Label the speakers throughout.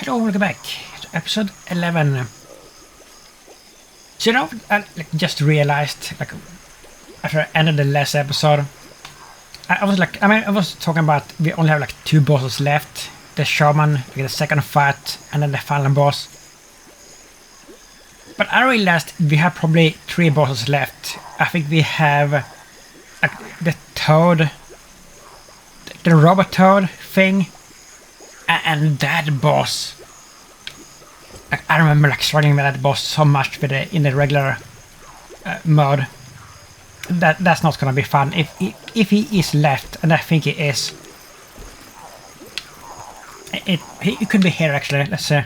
Speaker 1: Hello, welcome back to episode 11. So I just realized, after I ended the last episode, I was talking about we only have 2 bosses left. The shaman, the second fight, and then the final boss. But I realized we have probably 3 bosses left. I think we have the toad, the robot toad thing, and that boss. I remember struggling with that boss so much in the regular mode. That's not gonna be fun. If he is left, and I think he is, he could be here actually. Let's see.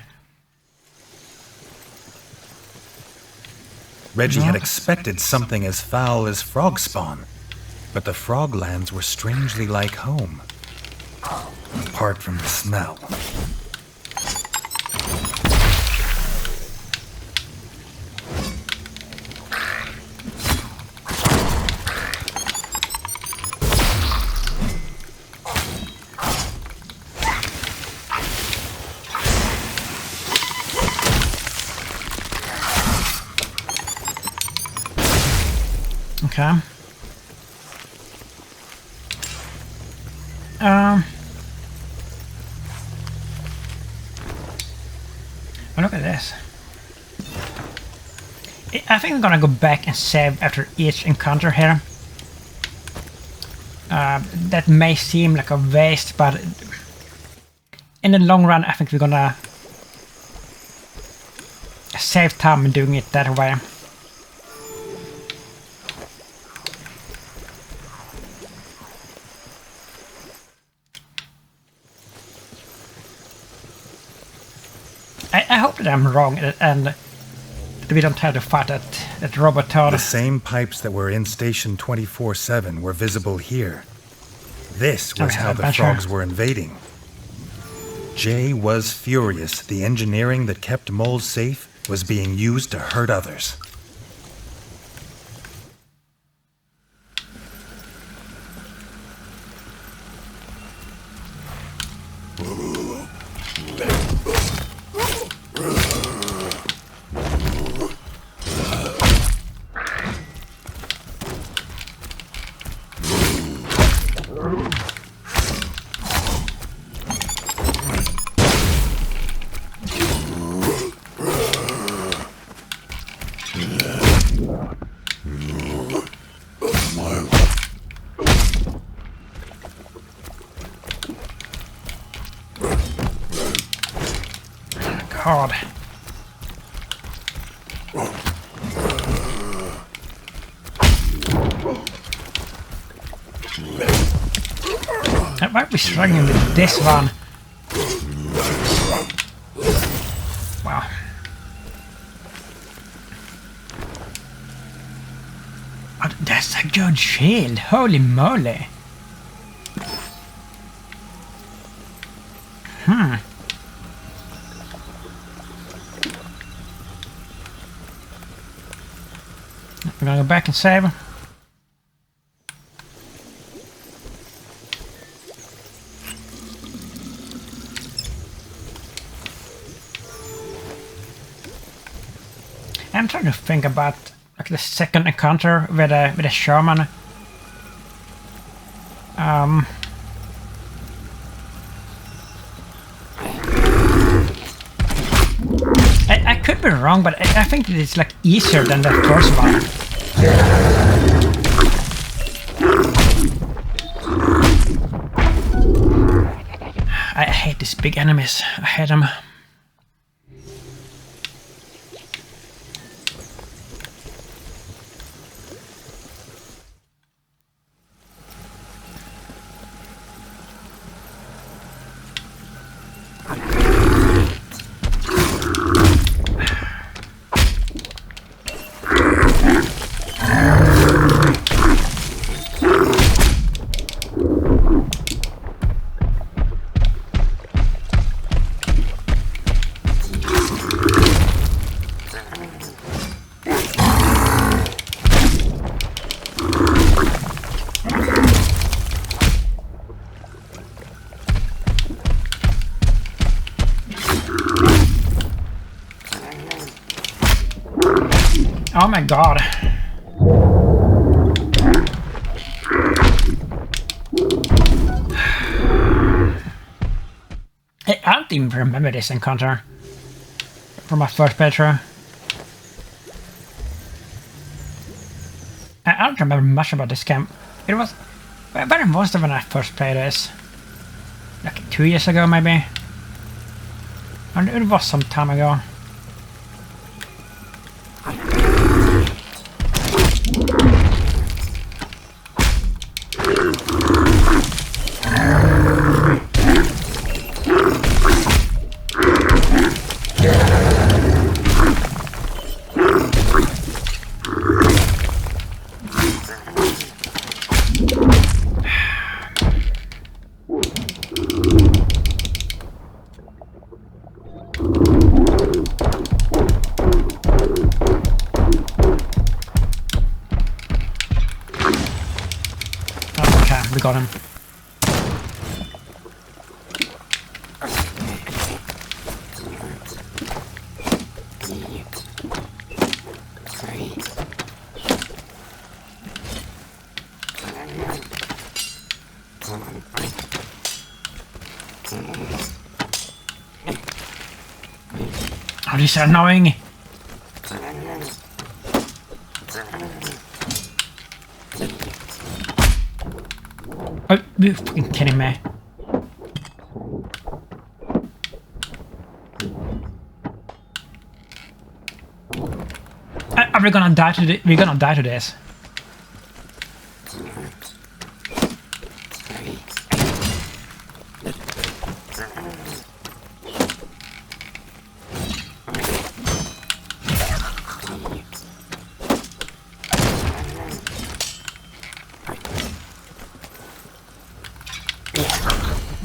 Speaker 2: Redgi had expected something as foul as frog spawn, but the froglands were strangely like home. Apart from the smell.
Speaker 1: Okay. Oh, look at this. I think I'm gonna go back and save after each encounter here. That may seem like a waste, but in the long run I think we're gonna save time doing it that way. I hope that I'm wrong and that we don't have to fight that robot toad.
Speaker 2: The same pipes that were in Station 24/7 were visible here. This was how the frogs were invading. Jay was furious the engineering that kept moles safe was being used to hurt others.
Speaker 1: God. I might be struggling with this one. Wow. Oh, that's a good shield. Holy moly. We're gonna go back and save. I'm trying to think about the second encounter with a shaman. I could be wrong, but I think it's easier than the first one. I hate these big enemies. I hate them. Oh my god. I don't even remember this encounter from my first playthrough. I don't remember much about this game. It was very most of when I first played this. Like 2 years ago maybe. And it was some time ago. We got him. Oh, these are annoying. Oh, you fucking kidding me? Are we gonna die to this? We're gonna die to this.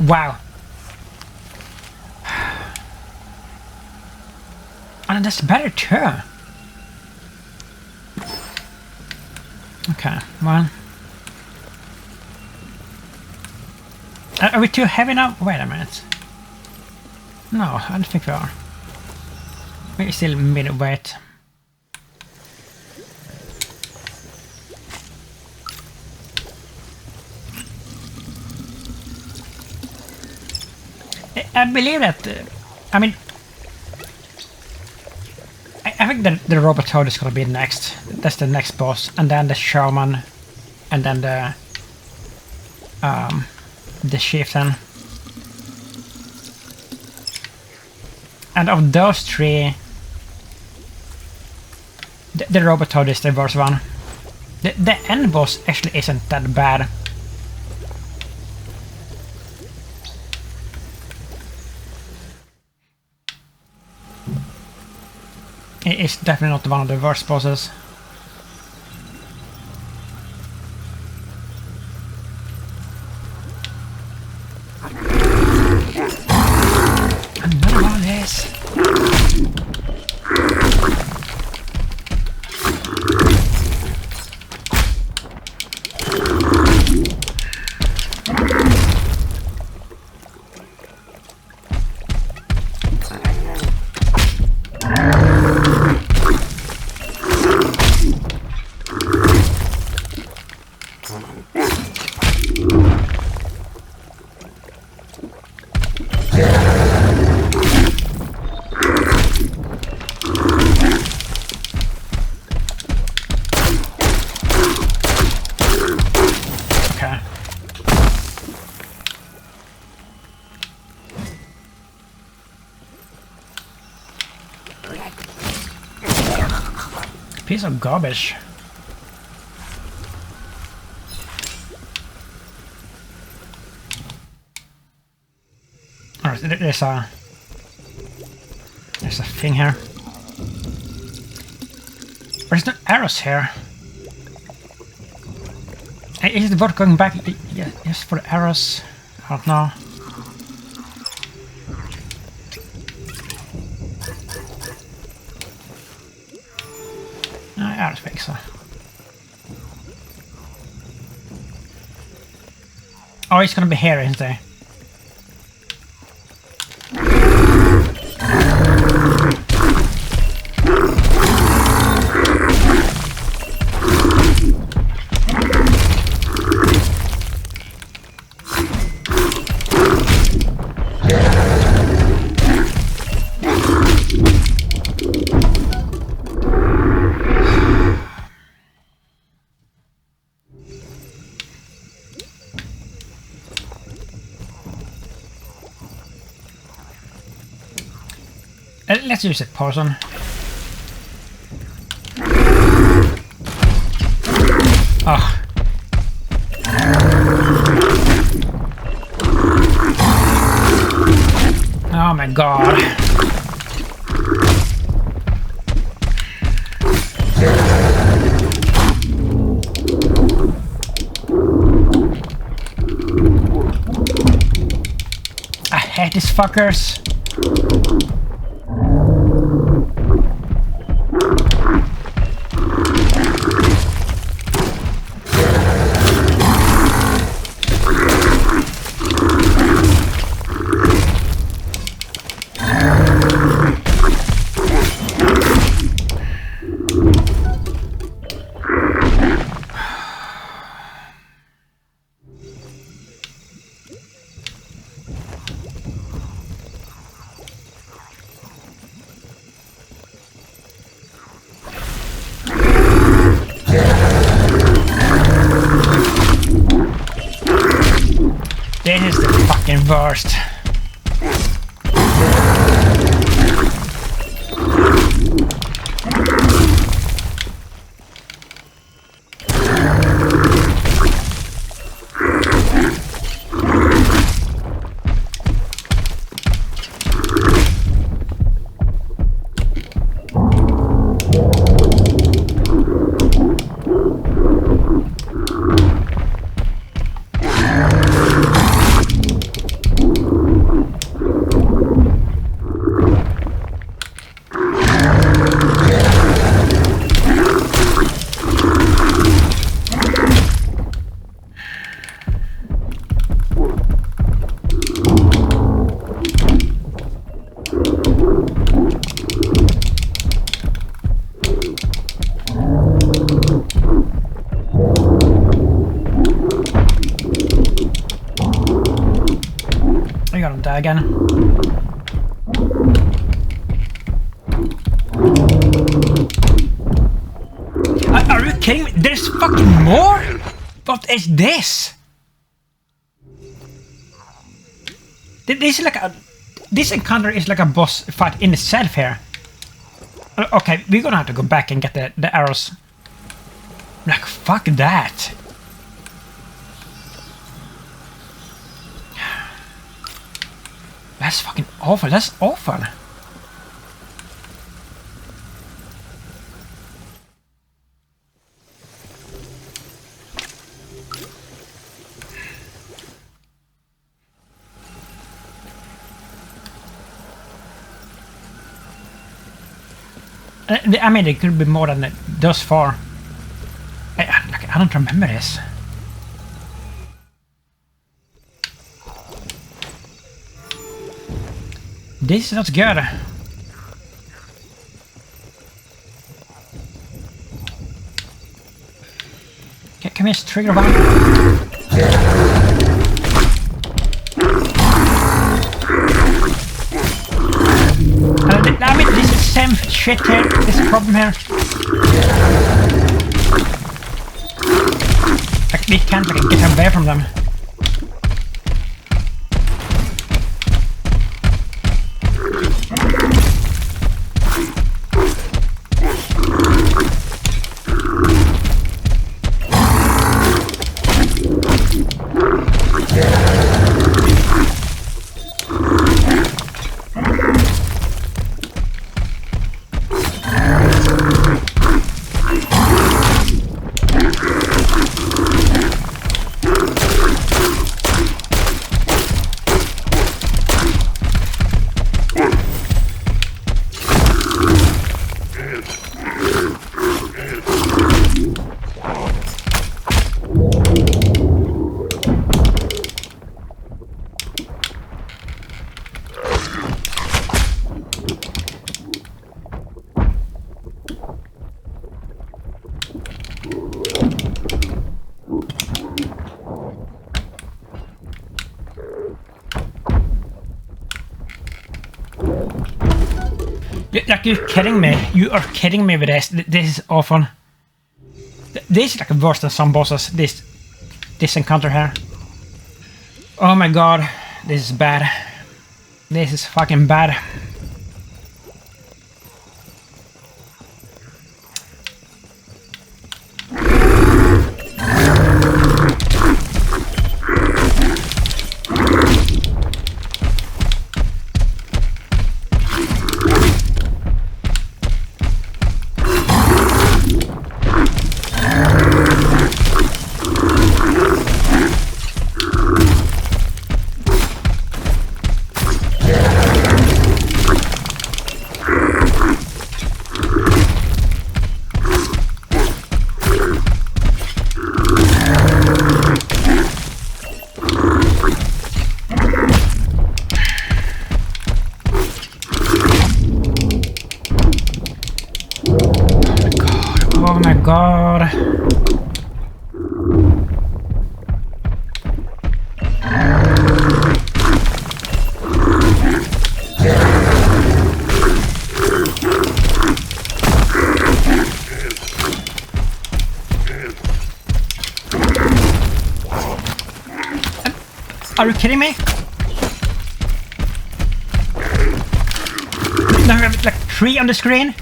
Speaker 1: Wow. And that's better too. Okay, well. Are we too heavy now? Wait a minute. No, I don't think we are. We're still mid-weight. I believe that, I mean, I think that the robot toad is gonna be next. That's the next boss, and then the shaman, and then the chieftain. And of those three, the robot toad is the worst one. The end boss actually isn't that bad. It's definitely not one of the worst bosses. Another one of this. Piece of garbage. Alright, there's a thing here. There's no arrows here. Is it worth going back? Yes, for the arrows. I don't know. I don't think so. Oh, it's gonna be here, isn't it? Let's use it, poison. Oh. Oh my god. I hate these fuckers. This is the fucking worst. I got him die again. Are you kidding me? There's fucking more? What is this? This is like a... This encounter is like a boss fight in itself here. Okay, we're gonna have to go back and get the arrows. Like, fuck that. That's fucking awful. That's awful. I mean, it could be more than thus far. I don't remember this. This is not good. Can we just trigger one? I mean, this is the same shit here. This is a problem here. Like, we can't get away from them. Like, you're kidding me. You are kidding me with this. This is awful. This is like worse than some bosses. This encounter here. Oh my god. This is bad. This is fucking bad. god. Are you kidding me? Now we have like 3 on the screen.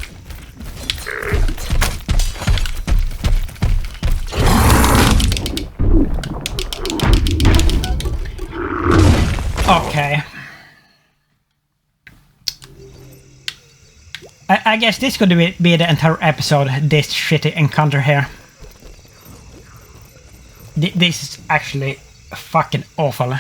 Speaker 1: Okay. I guess this could be the entire episode, this shitty encounter here. This is actually fucking awful.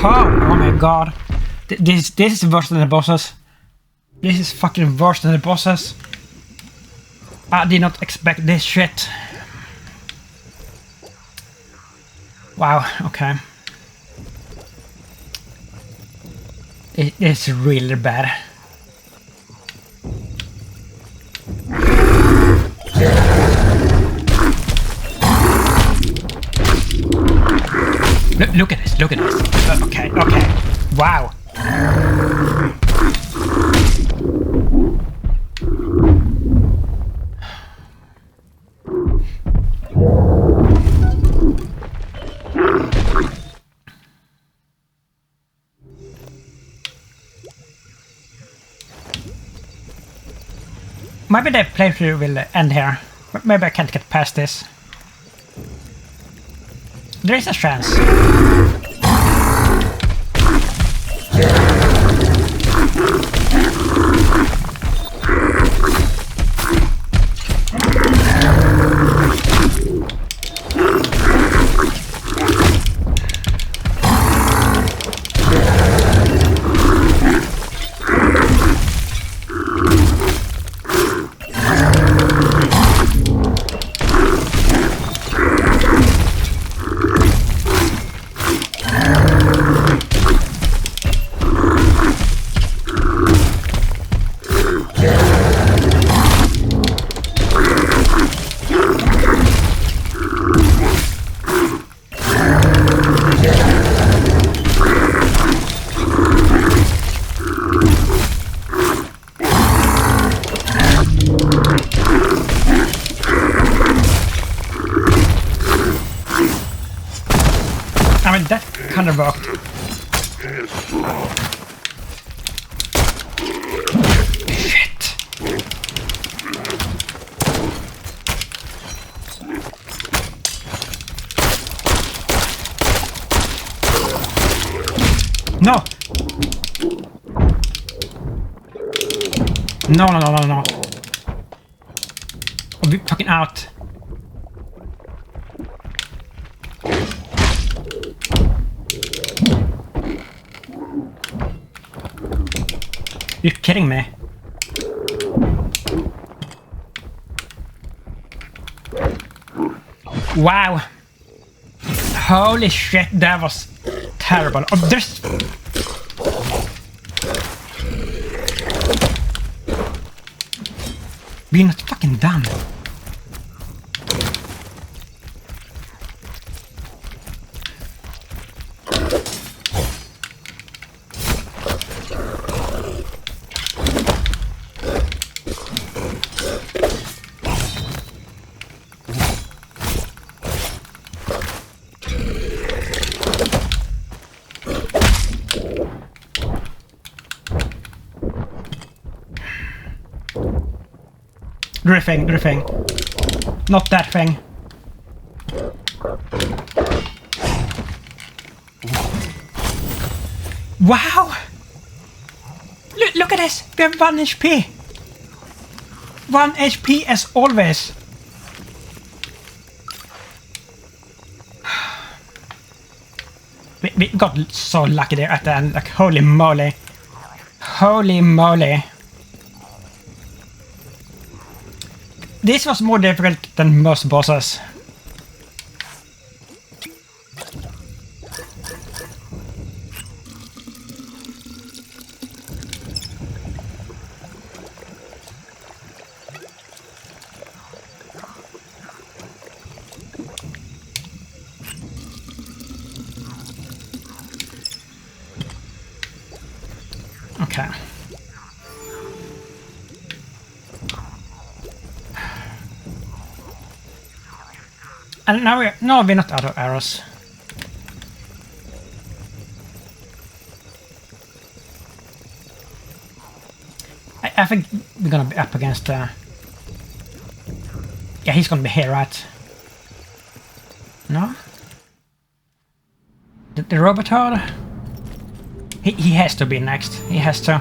Speaker 1: Oh my god. This is worse than the bosses. This is fucking worse than the bosses. I did not expect this shit. Wow, okay. It is really bad. Look at this, look at this. Okay, okay. Wow. Maybe the playthrough will end here. Maybe I can't get past this. There is a chance. I mean, that kind of worked. Shit. No. No. I'll be fucking out. You're kidding me. Wow. Holy shit, that was terrible. Oh, there's... We're not fucking done. Do the thing. Not that thing. Wow! Look at this! We have 1 HP! 1 HP as always! We got so lucky there at the end, like holy moly. Holy moly. This was more difficult than most bosses. Okay. And now we're not out of arrows. I think we're gonna be up against yeah, he's gonna be here, right? No? The robot horde? He has to be next. He has to.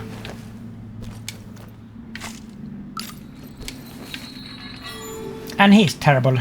Speaker 1: And he's terrible.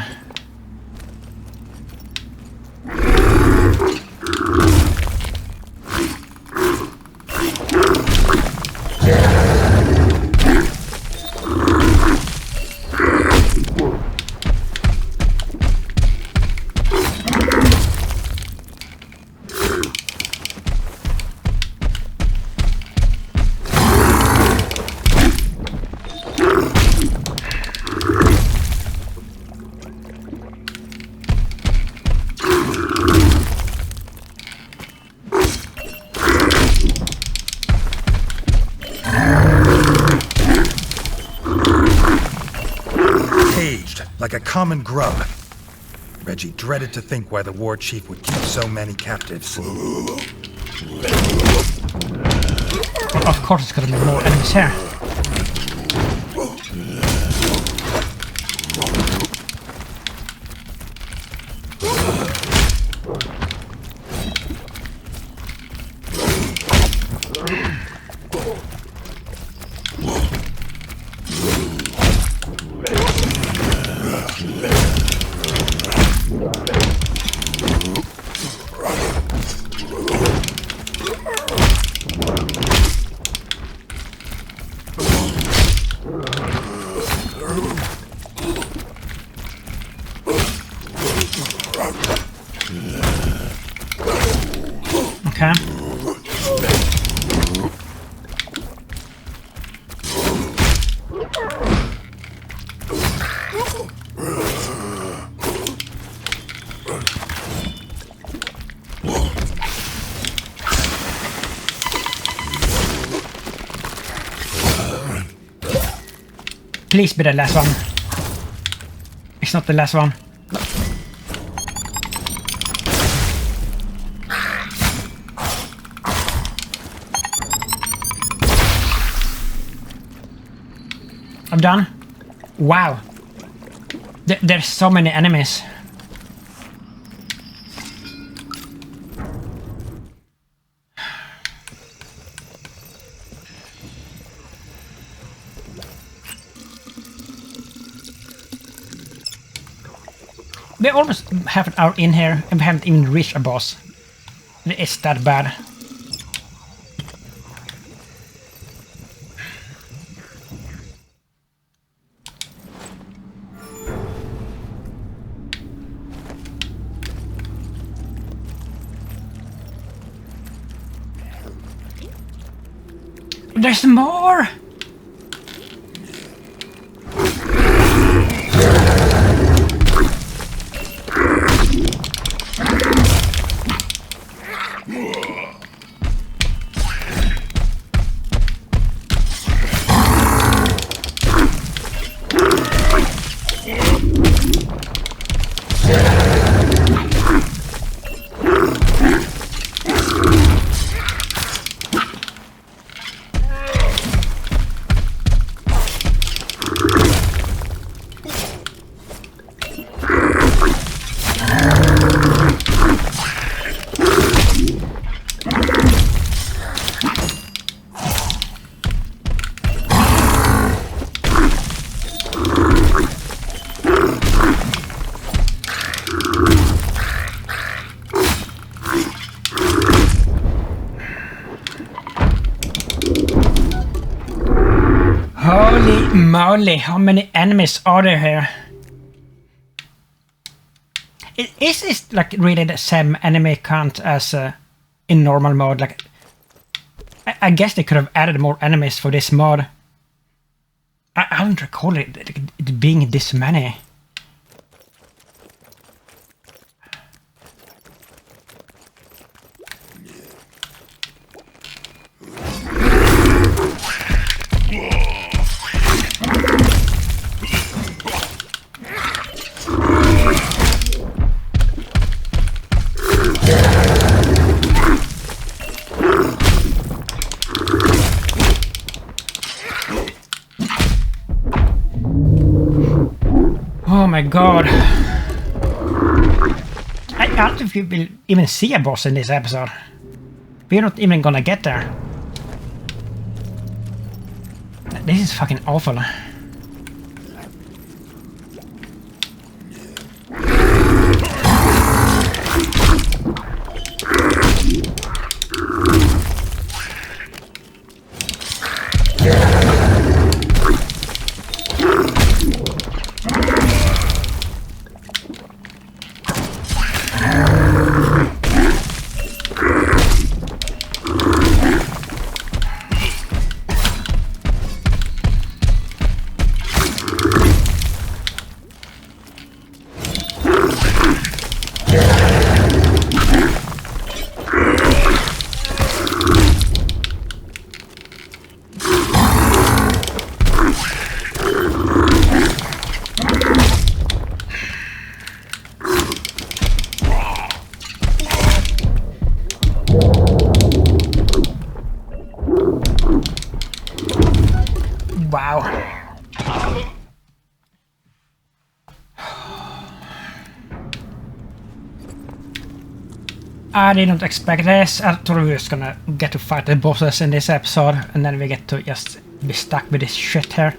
Speaker 2: Like a common grub. Redgi dreaded to think why the war chief would keep so many captives.
Speaker 1: Of course it's gonna be more enemies here. Okay. Please be the last one. It's not the last one. I'm done. Wow. There's so many enemies. We almost have an hour in here and we haven't even reached a boss. It's that bad. There's more! Moly, how many enemies are there here? Is this like really the same enemy count as in normal mode? Like, I guess they could have added more enemies for this mod. I don't recall it being this many. Oh my god. I don't think we will even see a boss in this episode. We're not even gonna get there. This is fucking awful. Wow. I didn't expect this. I thought we were just gonna get to fight the bosses in this episode and then we get to just be stuck with this shit here.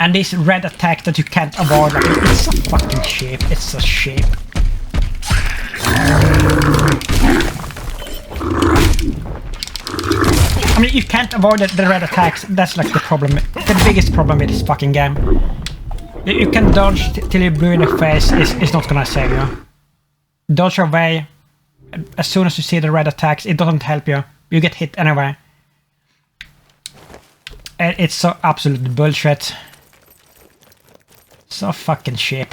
Speaker 1: And this red attack that you can't avoid, like, it's a fucking shape. It's a shape. I mean, you can't avoid the red attacks. That's like the problem. The biggest problem with this fucking game. You can dodge till you're blue in the face. It's not gonna save you. Dodge away. As soon as you see the red attacks, it doesn't help you. You get hit anyway. And it's so absolute bullshit. So fucking cheap.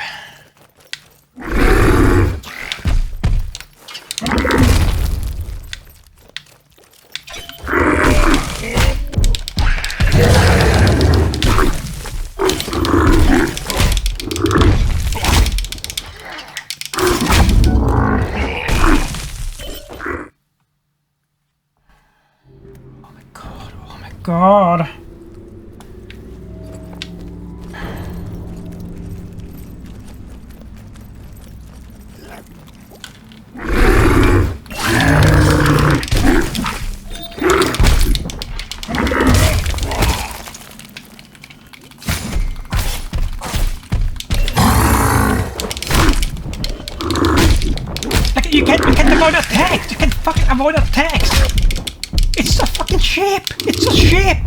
Speaker 1: Oh my god. You can't avoid attacks! You can't fucking avoid attacks! It's so fucking cheap! It's so cheap!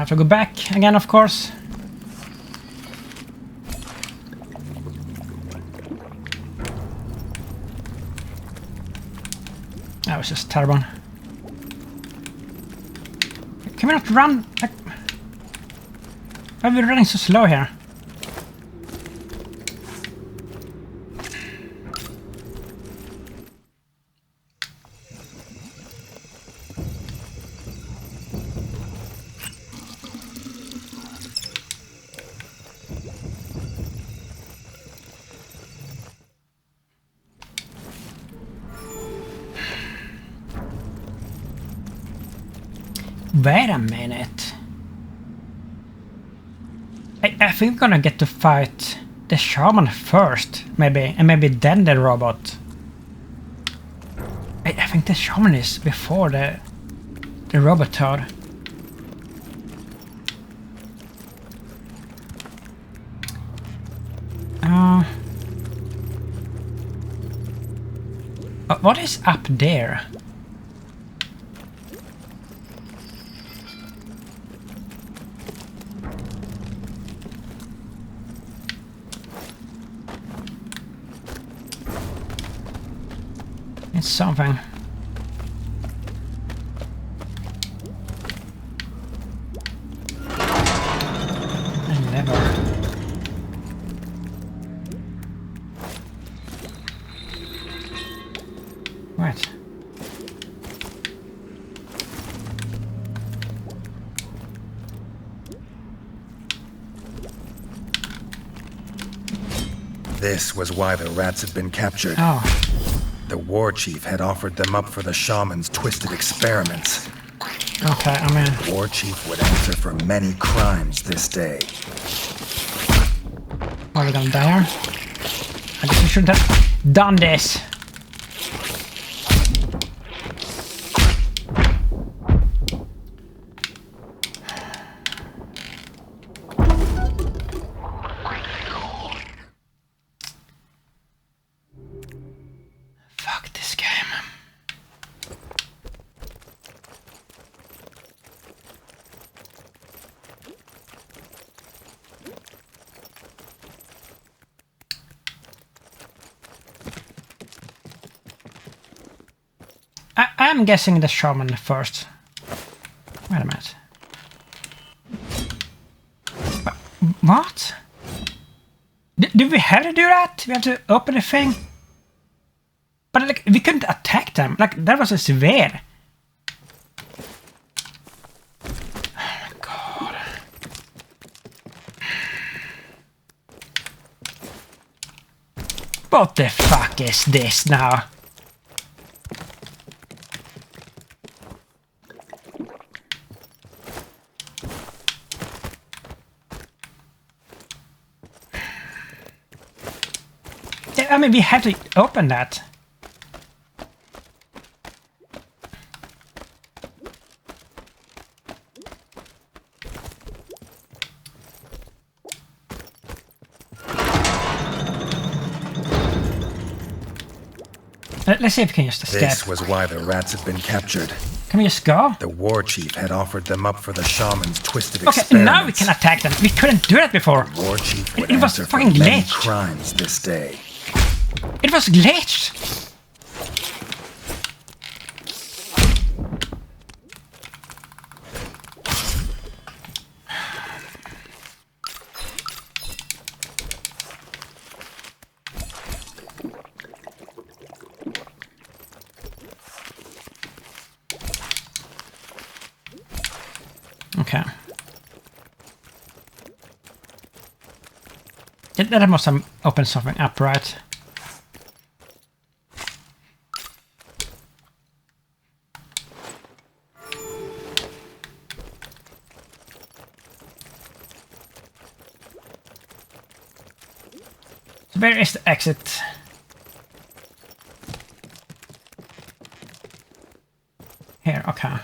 Speaker 1: have to go back again, of course. That was just terrible. Can we not run? Like, why are we running so slow here? Wait a minute. I think we're gonna get to fight the shaman first, maybe, and maybe then the robot. I think the shaman is before the robot toad. What is up there? It's something. I never. What?
Speaker 2: This was why the rats had been captured.
Speaker 1: Oh.
Speaker 2: The war chief had offered them up for the shaman's twisted experiments.
Speaker 1: Okay, I mean...
Speaker 2: The war chief would answer for many crimes this day.
Speaker 1: Are we gonna die here? I guess we shouldn't have done this. I'm guessing the shaman first. Wait a minute. What? Do we have to do that? We have to open the thing? But like, we couldn't attack them. Like, that was a severe. Oh my god. What the fuck is this now? I mean, we had to open that. Let's see if we can just escape.
Speaker 2: This was why the rats had been captured.
Speaker 1: Can we just go?
Speaker 2: The war chief had offered them up for the shaman's twisted
Speaker 1: Okay,
Speaker 2: experiments.
Speaker 1: now we can attack them. We couldn't do that before.
Speaker 2: The war chief would
Speaker 1: It was
Speaker 2: answer for
Speaker 1: fucking
Speaker 2: many
Speaker 1: glitched.
Speaker 2: crimes this day.
Speaker 1: It was glitched. Okay. That must have opened something up, right? So where is the exit? Here, okay.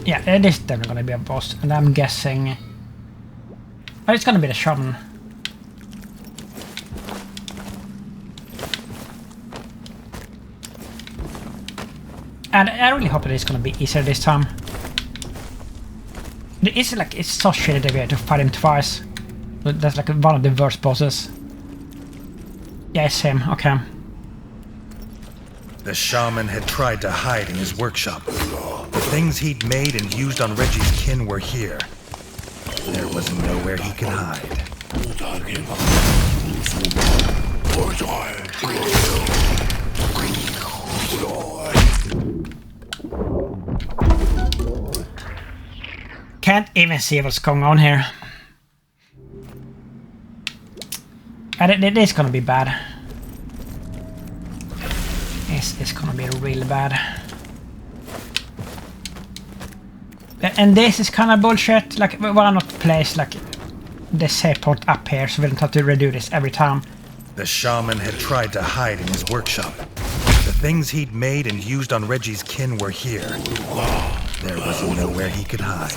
Speaker 1: Yeah, it is definitely gonna be a boss, and I'm guessing... Oh, it's gonna be the shaman. And I really hope that it's gonna be easier this time. It's like, it's so shitty that we have to fight him twice. But that's like one of the worst bosses. Yeah, it's him, okay.
Speaker 2: The shaman had tried to hide in his workshop. The things he'd made and used on Reggie's kin were here. There was nowhere he could hide.
Speaker 1: Can't even see what's going on here. And it is gonna be bad. It's gonna be really bad. And this is kind of bullshit. Like, why not place like the save point up here so we don't have to redo this every time?
Speaker 2: The shaman had tried to hide in his workshop. The things he'd made and used on Reggie's kin were here. There was nowhere he could hide.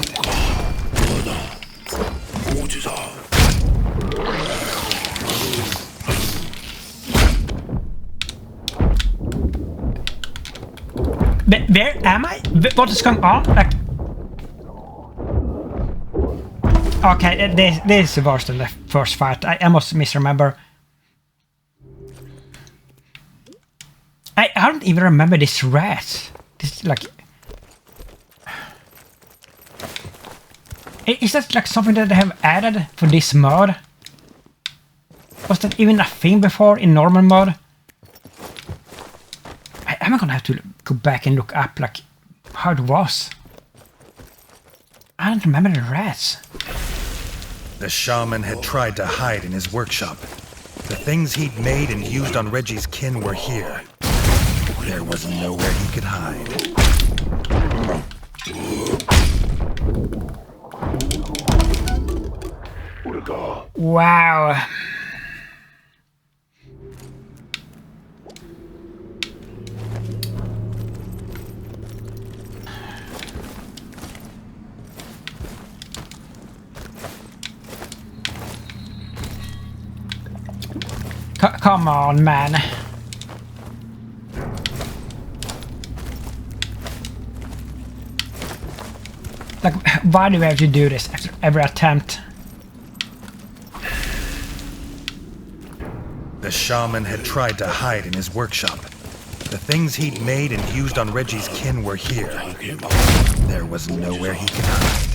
Speaker 1: Where am I? What is going on? Like, okay, this is worse than the first fight. I must misremember. I don't even remember this rat. This like, is that like something that they have added for this mod? Was that even a thing before in normal mode? I'm gonna have to go back and look up like how it was. I don't remember the rats.
Speaker 2: The shaman had tried to hide in his workshop. The things he'd made and used on Reggie's kin were here. There was nowhere he could hide.
Speaker 1: Wow. Come on, man. Like, why do we have to do this after every attempt?
Speaker 2: The shaman had tried to hide in his workshop. The things he'd made and used on Reggie's kin were here. There was nowhere he could hide.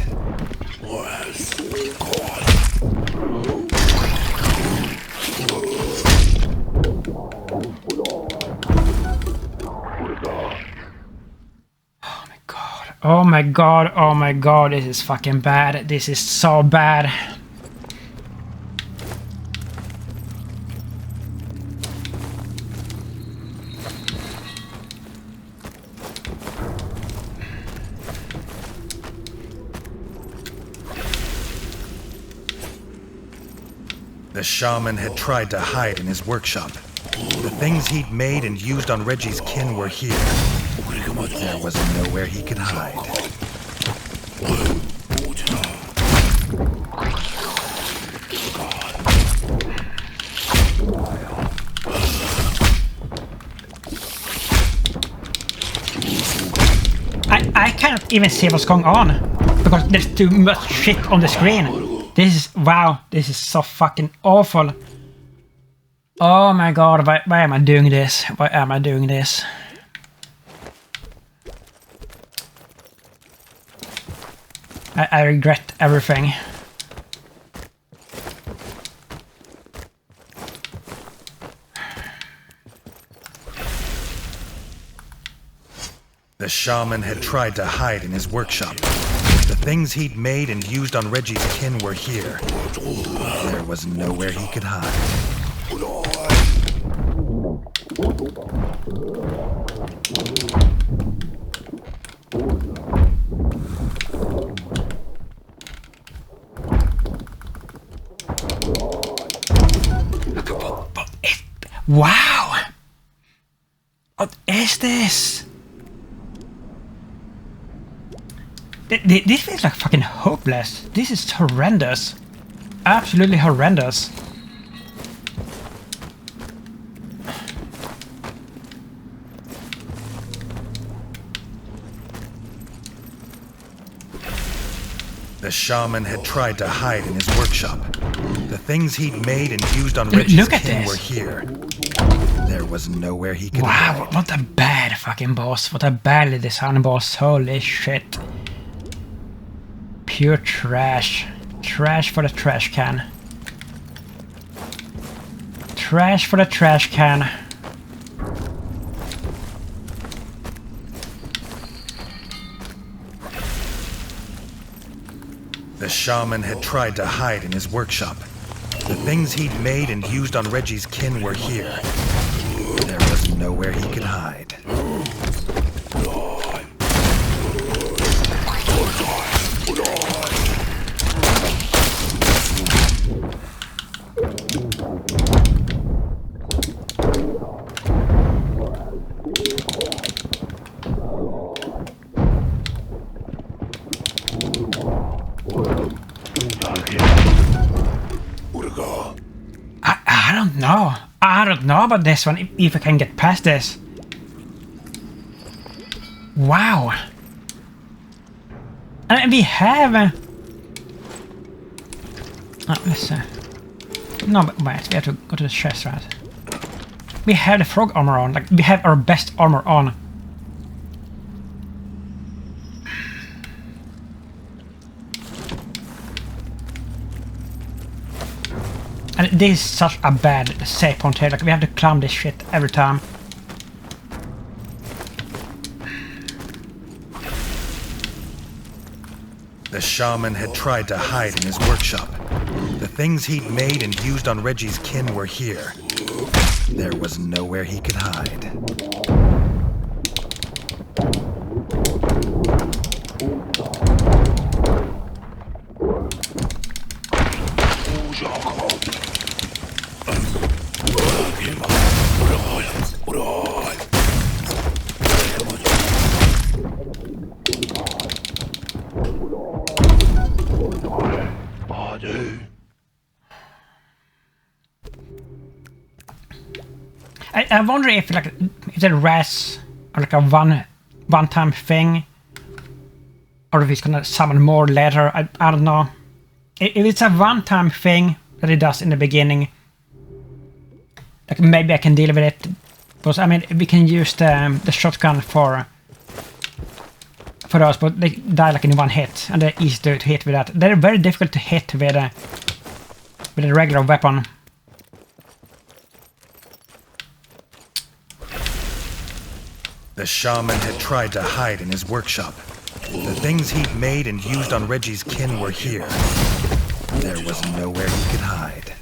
Speaker 1: Oh my god, oh my god, this is fucking bad. This is so bad.
Speaker 2: The shaman had tried to hide in his workshop. The things he'd made and used on Reggie's kin were here. There was nowhere he could hide.
Speaker 1: I cannot even see what's going on because there's too much shit on the screen. This is, wow, this is so fucking awful. Oh my god, why am I doing this? Why am I doing this? I regret everything.
Speaker 2: The shaman had tried to hide in his workshop. The things he'd made and used on Reggie's kin were here. There was nowhere he could hide.
Speaker 1: Wow! What is this? This feels like fucking hopeless. This is horrendous. Absolutely horrendous.
Speaker 2: The shaman had tried to hide in his workshop. The things he'd made and used on Redgi's kin were here. There was nowhere he could hide.
Speaker 1: Wow, what a bad fucking boss. What a badly designed boss. Holy shit. Pure trash. Trash for the trash can. Trash for the trash can.
Speaker 2: The shaman had tried to hide in his workshop. The things he'd made and used on Redgi's kin were here. There was nowhere he could hide.
Speaker 1: I don't know about this one, if I can get past this. Wow. And we have... let's... no, but wait, we have to go to the chest, right? We have the frog armor on, like, we have our best armor on. And this is such a bad save point here, like we have to climb this shit every time.
Speaker 2: The shaman had tried to hide in his workshop. The things he'd made and used on Redgi's kin were here. There was nowhere he could hide.
Speaker 1: I wonder if like if the res or like a one-time thing, or if it's gonna summon more later. I don't know. If it's a one-time thing that it does in the beginning, like maybe I can deal with it. Because I mean we can use the shotgun for those, but they die like in one hit, and they're easy to hit with that. They're very difficult to hit with a regular weapon.
Speaker 2: The shaman had tried to hide in his workshop. The things he'd made and used on Redgi's kin were here. There was nowhere he could hide.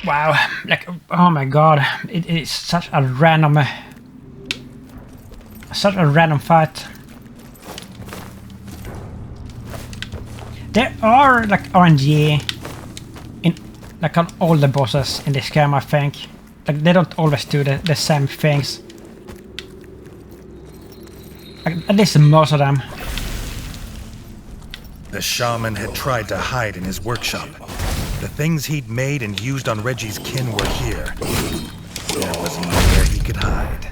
Speaker 1: Wow, like, oh my god, it is such a random fight. There are like RNG in like on all the bosses in this game, I think. Like they don't always do the same things. Like, at least most of them.
Speaker 2: The shaman had tried to hide in his workshop. The things he'd made and used on Redgi's kin were here. There was nowhere he could hide.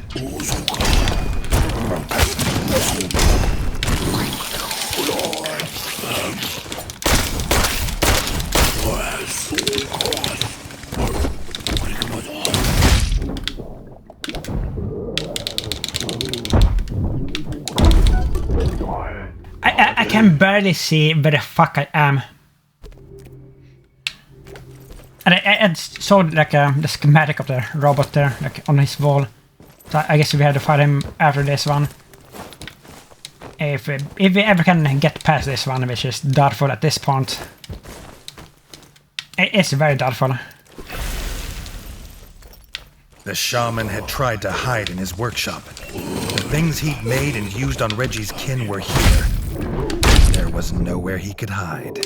Speaker 1: I can barely see where the fuck I am. And I saw like the schematic of the robot there, like on his wall. So I guess we have to fight him after this one. If we ever can get past this one, which is doubtful at this point. It's very doubtful.
Speaker 2: The shaman had tried to hide in his workshop. The things he'd made and used on Redgi's kin were here. There was nowhere he could hide.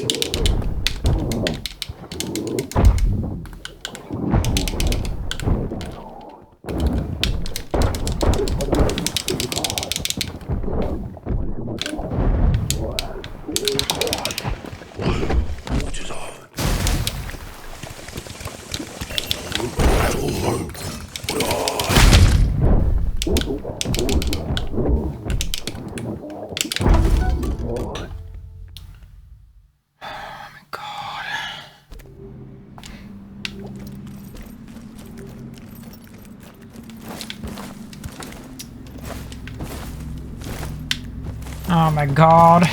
Speaker 1: Oh my god.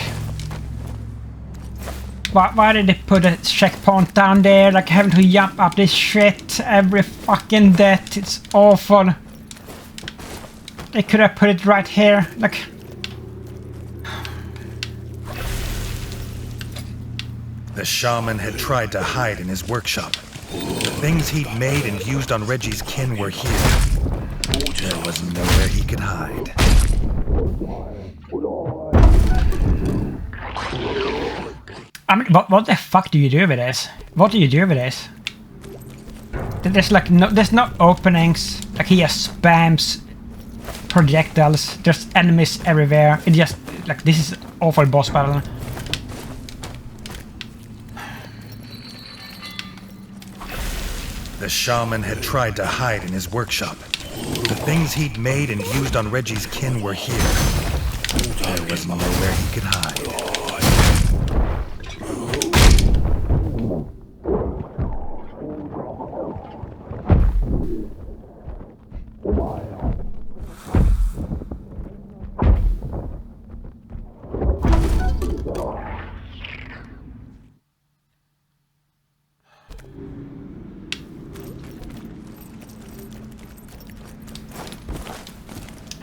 Speaker 1: Why did they put a checkpoint down there? Like having to jump up this shit every fucking death. It's awful. They could have put it right here. Like...
Speaker 2: The shaman had tried to hide in his workshop. The things he'd made and used on Redgi's kin were here. There was nowhere he could hide.
Speaker 1: I mean, what the fuck do you do with this? What do you do with this? There's like there's no openings. Like he just spams projectiles. There's enemies everywhere. It just like this is awful boss battle.
Speaker 2: The shaman had tried to hide in his workshop. The things he'd made and used on Redgi's kin were here. There was nowhere he could hide.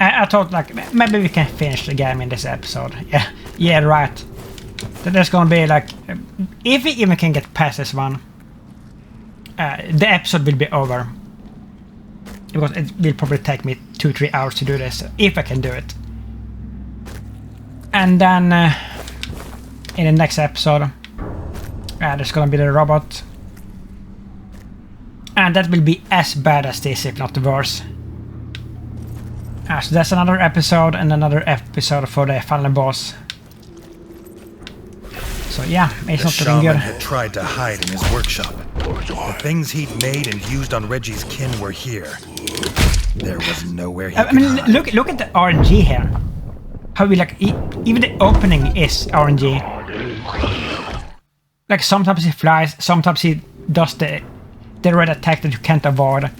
Speaker 1: I thought like maybe we can finish the game in this episode. Yeah, right. There's gonna be like if we even can get past this one, the episode will be over. Because it will probably take me 2-3 hours to do this if I can do it. And then in the next episode, there's gonna be the robot, and that will be as bad as this, if not worse. So that's another episode and another episode for the final boss. So yeah, it's not looking good.
Speaker 2: The shaman had tried to hide in his workshop. The things he'd made and used on Redgi's kin were here. There was nowhere he could hide.
Speaker 1: Look at the RNG here. How we like even the opening is RNG. Like sometimes he flies, sometimes he does the red attack that you can't avoid.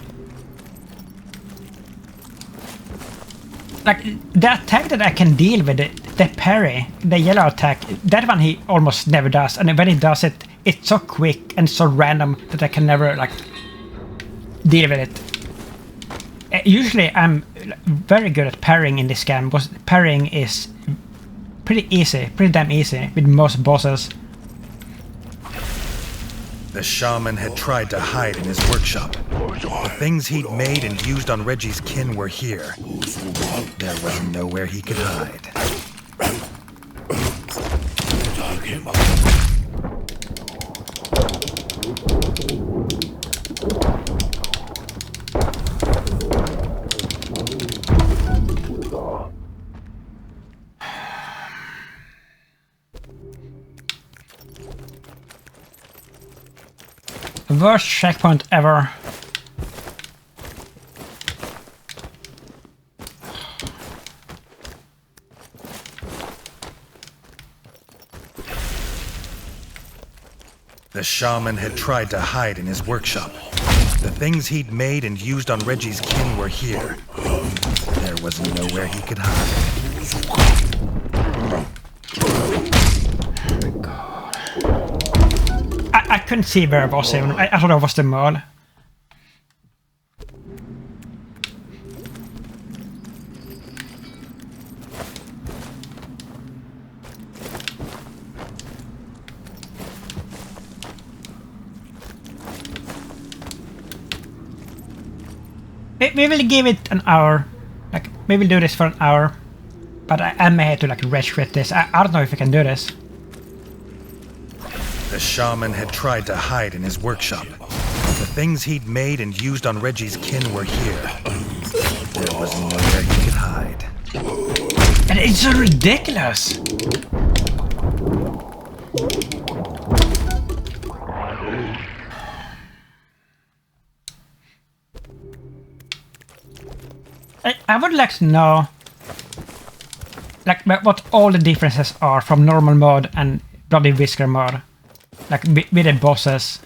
Speaker 1: Like the attack that I can deal with, the parry, the yellow attack, that one he almost never does, and when he does it, it's so quick and so random that I can never like deal with it. Usually I'm very good at parrying in this game because parrying is pretty damn easy with most bosses.
Speaker 2: The shaman had tried to hide in his workshop. The things he'd made and used on Redgi's kin were here. There was nowhere he could hide.
Speaker 1: Worst checkpoint ever.
Speaker 2: The shaman had tried to hide in his workshop. The things he'd made and used on Redgi's kin were here. There was nowhere he could hide.
Speaker 1: I couldn't see where it was even. I thought it was the mud. We will give it an hour. Like, we will do this for an hour. But I may have to like rage quit this. I don't know if I can do this.
Speaker 2: The shaman had tried to hide in his workshop. The things he'd made and used on Redgi's kin were here. There was nowhere he could hide.
Speaker 1: And it's so ridiculous! I would like to know like what all the differences are from normal mode and bloody Whisker mode. Like with the bosses,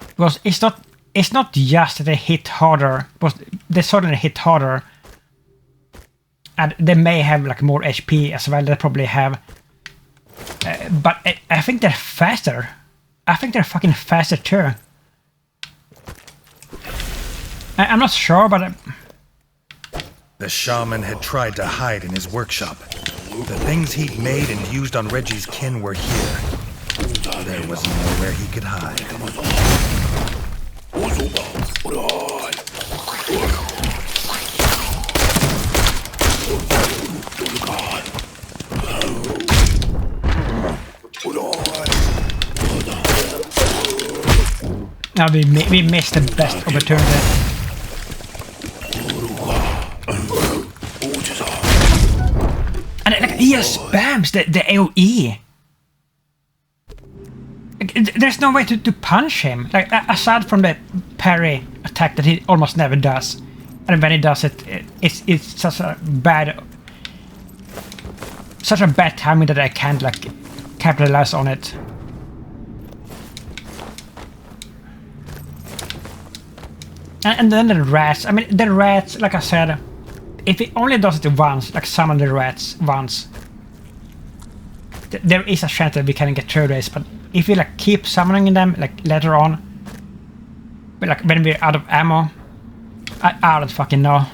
Speaker 1: because it's not just that they hit harder, but they suddenly hit harder. And they may have like more HP as well. They probably have. But I think they're faster. I think they're fucking faster too. I'm not sure, but...
Speaker 2: The shaman had tried to hide in his workshop. The things he'd made and used on Redgi's kin were here. There was nowhere he could hide.
Speaker 1: Now we missed the best opportunity. And like, he just spams the AoE. Like, there's no way to punch him. Like aside from the parry attack that he almost never does, and when he does it, it's such a bad timing that I can't like capitalize on it. And then the rats. I mean, the rats, like I said, if he only does it once, like summon the rats once, there is a chance that we can get through this. But if we like keep summoning them, like later on, but like when we're out of ammo, I don't fucking know.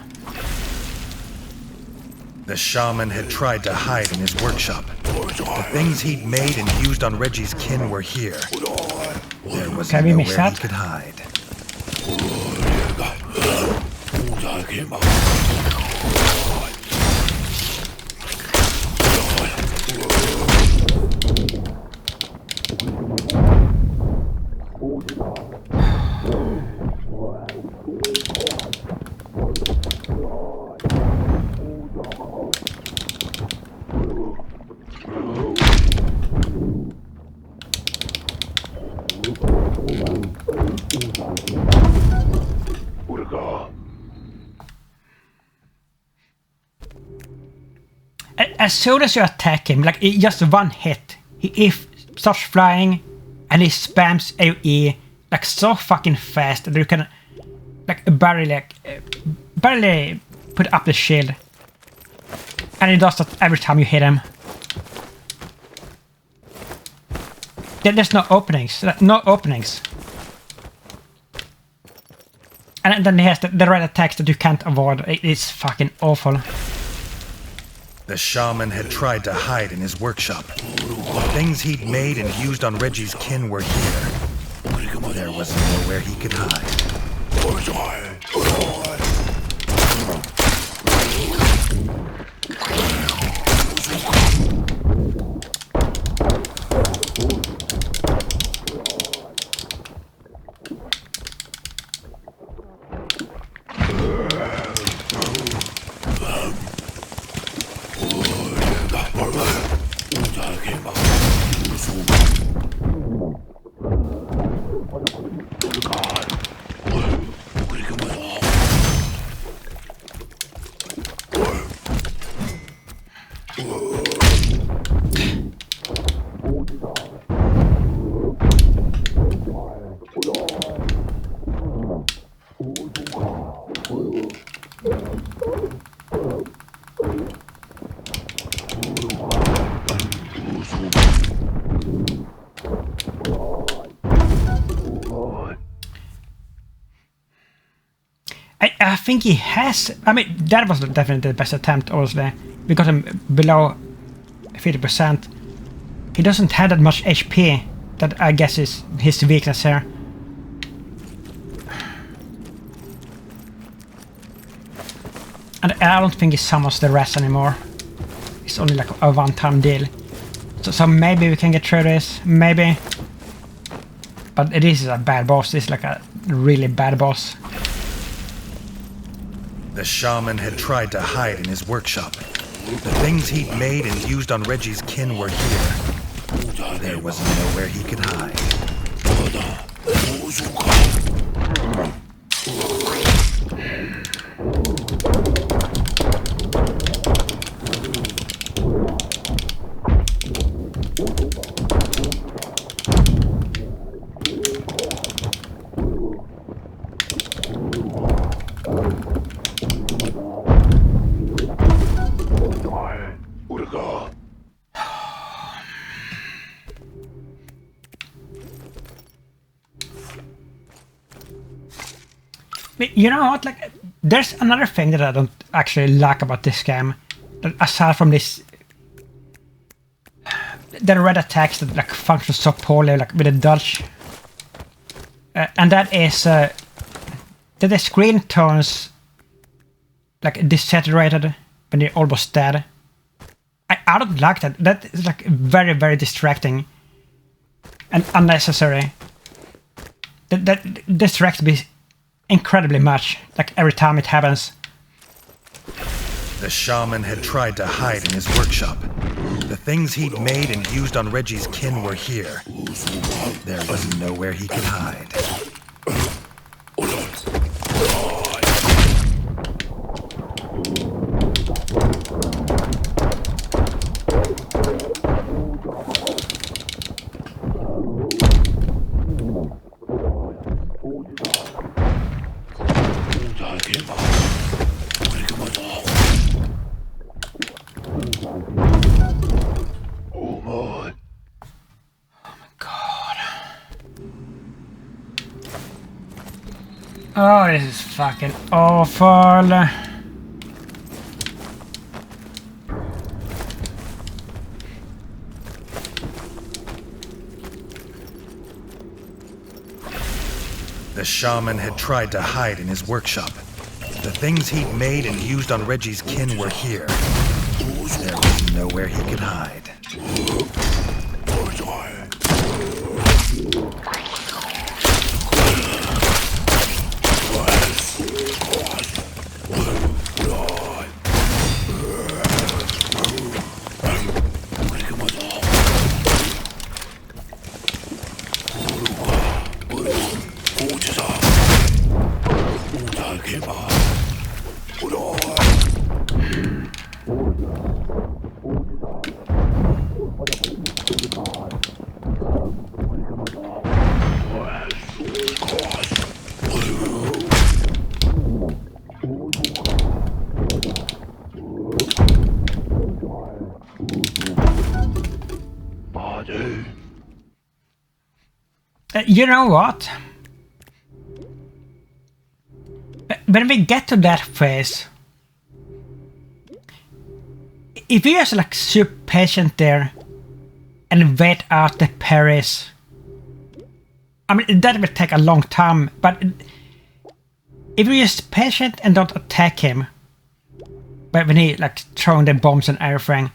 Speaker 2: The shaman had tried to hide in his workshop. The things he'd made and used on Redgi's kin were here. There was nowhere he could hide.
Speaker 1: As soon as you attack him, like just one hit, he starts flying and he spams AoE like so fucking fast that you can like barely put up the shield. And he does that every time you hit him. There's no openings. No openings. And then he has the red attacks that you can't avoid. It's fucking awful.
Speaker 2: The shaman had tried to hide in his workshop. The things he'd made and used on Redgi's kin were here. There was nowhere he could hide.
Speaker 1: I think he has. I mean, that was definitely the best attempt, obviously. We got him below 50%. He doesn't have that much HP. That I guess is his weakness here. And I don't think he summons the rest anymore. It's only like a one-time deal. So maybe we can get through this. Maybe. But this is a bad boss. This is like a really bad boss.
Speaker 2: The shaman had tried to hide in his workshop. The things he'd made and used on Redgi's kin were here. There was nowhere he could hide.
Speaker 1: You know what? Like, there's another thing that I don't actually like about this game, aside from this, the red attacks that like function so poorly, like with a dodge, and that is that the screen turns like desaturated when you're almost dead. I don't like that. That is like very, very distracting and unnecessary. That distracts me incredibly much, like every time it happens.
Speaker 2: The shaman had tried to hide in his workshop. The things he'd made and used on Redgi's kin were here. There was nowhere he could hide.
Speaker 1: Oh, this is fucking awful.
Speaker 2: The shaman had tried to hide in his workshop. The things he'd made and used on Redgi's kin were here. There was nowhere he could hide.
Speaker 1: You know what? When we get to that phase, if you just like super patient there and wait out the parries, I mean that will take a long time, but if you're just patient and don't attack him when he like throwing the bombs and everything,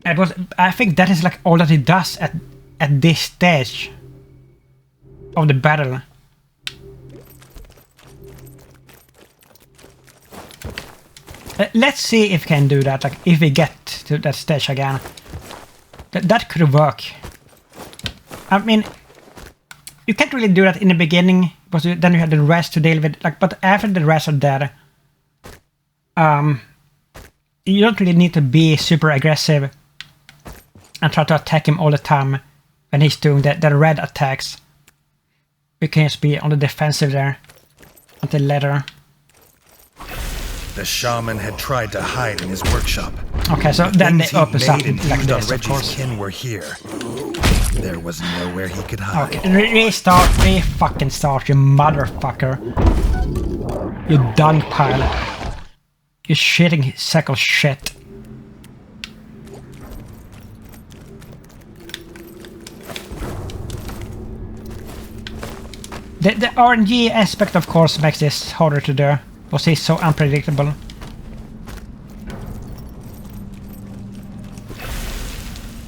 Speaker 1: I think that is like all that he does at this stage of the battle. Let's see if we can do that, like if we get to that stage again. That could work. I mean, you can't really do that in the beginning, because then you have the rest to deal with, like, but after the rest are dead, you don't really need to be super aggressive and try to attack him all the time when he's doing the red attacks. You can just be on the defensive there until later.
Speaker 2: The shaman had tried to hide in his workshop.
Speaker 1: Okay, so then they open up
Speaker 2: and
Speaker 1: like
Speaker 2: used
Speaker 1: this,
Speaker 2: on
Speaker 1: of course.
Speaker 2: Redgi's kin were here. There was nowhere he could hide.
Speaker 1: Okay, re-fucking start, you motherfucker. You dung pile. You shitting sack of shit. The RNG aspect, of course, makes this harder to do, because he's so unpredictable.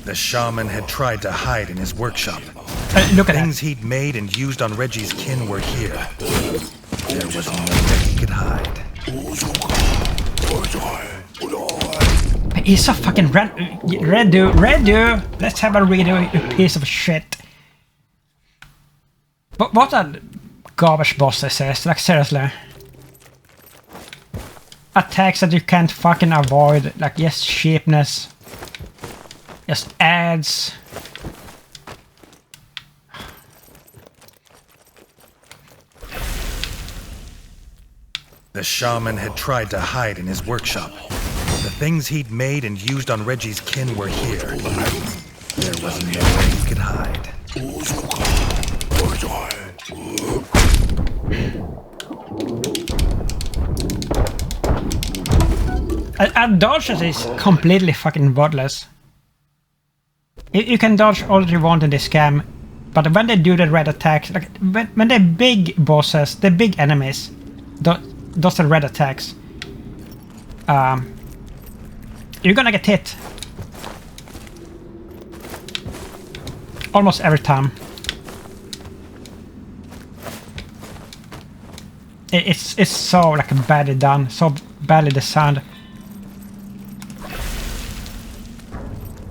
Speaker 2: The shaman had tried to hide in his workshop.
Speaker 1: Look at
Speaker 2: Things he'd made and used on Redgi's kin were here. There was nowhere he could hide.
Speaker 1: He's so fucking redo. Let's have a redo, you piece of shit. But what a garbage boss this is, like seriously. Attacks that you can't fucking avoid, like just cheapness. Just ads. The
Speaker 2: shaman had tried to hide in his workshop. The things he'd made and used on Redgi's kin were here. There was nowhere he could hide.
Speaker 1: And dodges is completely fucking worthless. You can dodge all you want in this game, but when they do the red attacks, like when the big bosses, the big enemies, those are red attacks, you're gonna get hit. Almost every time. It's so like badly done, so badly designed.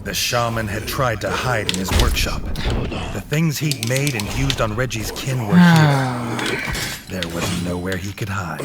Speaker 2: The shaman had tried to hide in his workshop. The things he'd made and used on Redgi's kin were here. There was nowhere he could hide.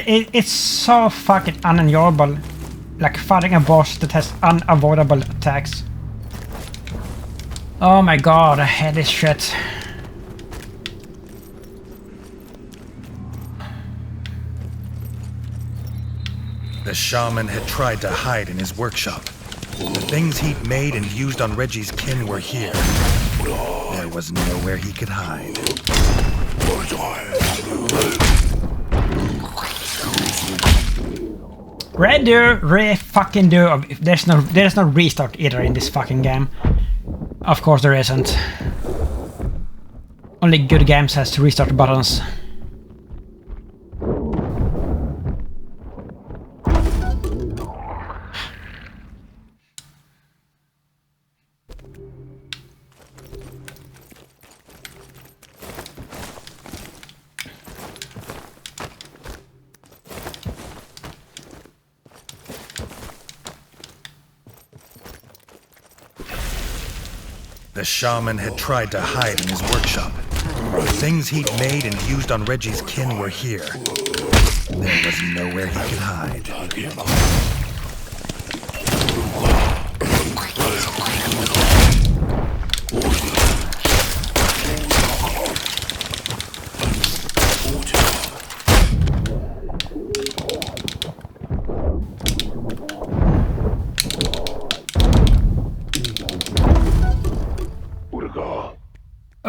Speaker 1: It's so fucking unenjoyable, like fighting a boss that has unavoidable attacks. Oh my god, I hate this shit.
Speaker 2: The shaman had tried to hide in his workshop. The things he'd made and used on Redgi's kin were here. There was nowhere he could hide.
Speaker 1: Fucking do. There's no restart either in this fucking game. Of course there isn't. Only good games has restart buttons.
Speaker 2: The shaman had tried to hide in his workshop. The things he'd made and used on Redgi's kin were here. There was nowhere he could hide.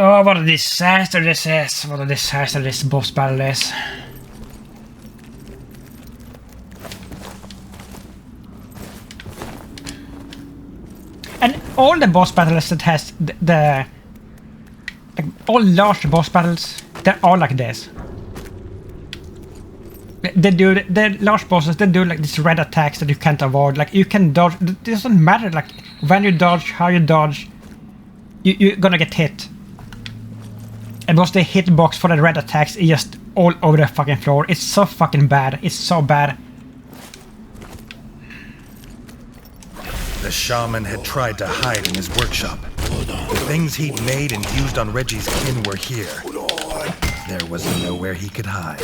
Speaker 1: Oh, what a disaster this is. What a disaster this boss battle is. And all the boss battles that has like, all large boss battles, they're all like this. The large bosses, they do like these red attacks that you can't avoid. Like you can dodge, it doesn't matter like when you dodge, how you dodge, you're gonna get hit. And because the hitbox for the red attacks is just all over the fucking floor. It's so fucking bad. It's so bad.
Speaker 2: The shaman had tried to hide in his workshop. The things he'd made and used on Redgi's kin were here. There was nowhere he could hide.